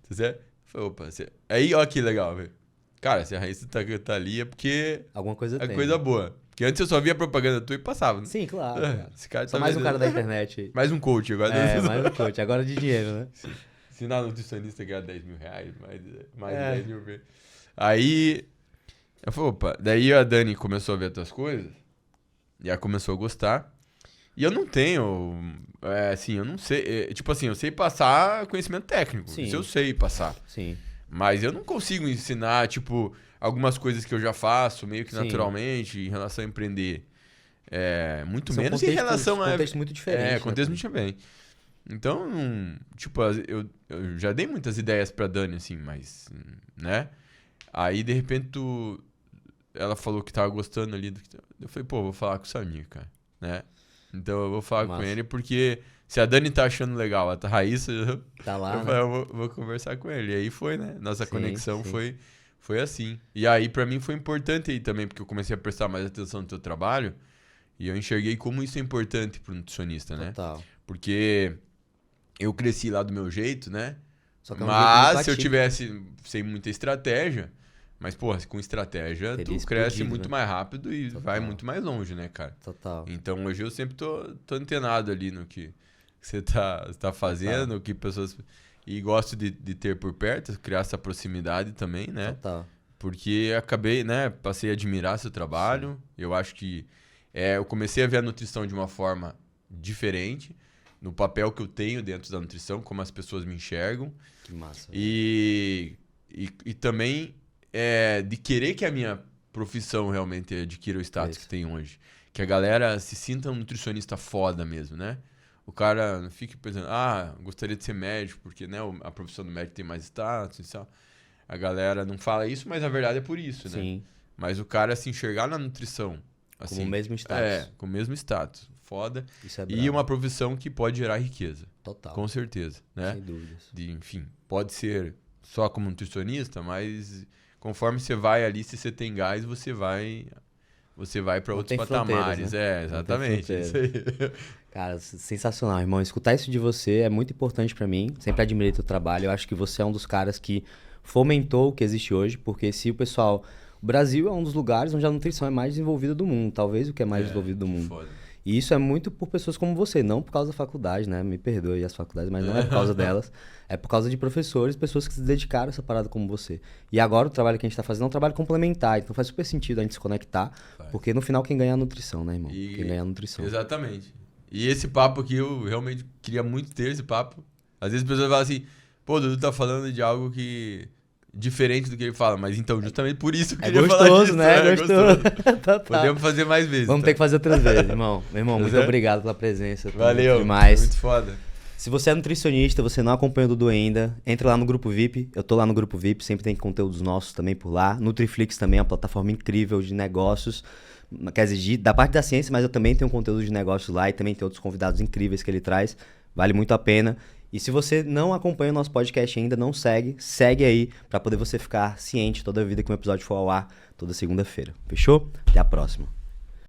Falei, opa, aí, ó que legal, velho. Cara, se a Raíssa tá ali é porque Alguma coisa é tem. coisa boa. Porque antes eu só via propaganda tua e passava, né? Sim, claro. Esse cara Só tá mais um vendendo. cara da internet aí. Mais um coach agora. Mais um coach. Agora de dinheiro, né? Ensinar nutricionista ganhar 10 mil reais, mais de 10 mil vezes. Aí, eu falei, opa, daí a Dani começou a ver as tuas coisas, e ela começou a gostar, e eu não tenho, assim, eu não sei, tipo assim, eu sei passar conhecimento técnico, Sim. isso eu sei passar, Sim. mas eu não consigo ensinar, tipo, algumas coisas que eu já faço, meio que Sim. naturalmente, em relação a empreender. Muito São menos em relação a... contexto muito diferente. contexto muito diferente. Então, tipo, eu já dei muitas ideias pra Dani, assim, mas, né? Aí, de repente, ela falou que tava gostando ali. Eu falei, pô, vou falar com o Samir, cara, né? Então, eu vou falar com ele, porque se a Dani tá achando legal, a Raíssa, Tá lá, eu falei, eu vou conversar com ele. E aí foi, né? Nossa conexão sim. foi assim. E aí, pra mim, foi importante aí também, porque eu comecei a prestar mais atenção no teu trabalho e eu enxerguei como isso é importante pro nutricionista, né? Total. Porque eu cresci lá do meu jeito, né? Só que é um jeito muito Mas se eu atípico. tivesse sem muita estratégia, mas, porra, com estratégia, Teria tu cresce explodido, muito né? mais rápido e Total. vai muito mais longe, né, cara? Total. Então hoje eu sempre tô antenado ali no que você tá fazendo, o que pessoas. E gosto de ter por perto, criar essa proximidade também, né? Total. Porque acabei, né? Passei a admirar seu trabalho. Sim. Eu acho que eu comecei a ver a nutrição de uma forma diferente, no papel que eu tenho dentro da nutrição, como as pessoas me enxergam. Que massa. E também de querer que a minha profissão realmente adquira o status que tem hoje. Que a galera se sinta um nutricionista foda mesmo, né? O cara não fique pensando, gostaria de ser médico, porque, né, a profissão do médico tem mais status e tal. A galera não fala isso, mas a verdade é por isso, né? Sim. Mas o cara se enxergar na nutrição, assim, Com o mesmo status. Com o mesmo status. Foda. Isso é E brabo. uma profissão que pode gerar riqueza. Total. Com certeza, né? Sem dúvidas. Enfim, pode ser só como nutricionista, mas conforme você vai ali, se você tem gás, você vai para outros patamares. Né? Exatamente. Isso aí. Cara, sensacional, irmão. Escutar isso de você é muito importante pra mim. Sempre admirei teu trabalho. Eu acho que você é um dos caras que fomentou o que existe hoje, porque se o pessoal... O Brasil é um dos lugares onde a nutrição é mais desenvolvida do mundo. Talvez o que é mais desenvolvido do mundo. Foda. E isso é muito por pessoas como você, não por causa da faculdade, né? Me perdoe as faculdades, mas não é por causa delas. É por causa de professores, pessoas que se dedicaram a essa parada como você. E agora o trabalho que a gente tá fazendo é um trabalho complementar. Então faz super sentido a gente se conectar, porque no final quem ganha é a nutrição, né, irmão? Quem ganha é a nutrição. Exatamente. E esse papo aqui, eu realmente queria muito ter esse papo. Às vezes as pessoas falam assim, pô, o Dudu tá falando de algo que... diferente do que ele fala, mas então, justamente por isso que eu queria falar disso. Né? Gostoso. Podemos fazer mais vezes. Vamos ter que fazer outras vezes, irmão. Meu irmão, muito obrigado pela presença. Valeu. Demais. Muito foda. Se você é nutricionista, você não acompanha o Dudu ainda, entra lá no Grupo VIP. Eu tô lá no Grupo VIP, sempre tem conteúdos nossos também por lá. Nutriflix também é uma plataforma incrível de negócios. Quer dizer, da parte da ciência, mas eu também tenho conteúdo de negócios lá e também tem outros convidados incríveis que ele traz. Vale muito a pena. E se você não acompanha o nosso podcast ainda, não segue aí pra poder você ficar ciente toda a vida que um episódio for ao ar toda segunda-feira. Fechou? Até a próxima.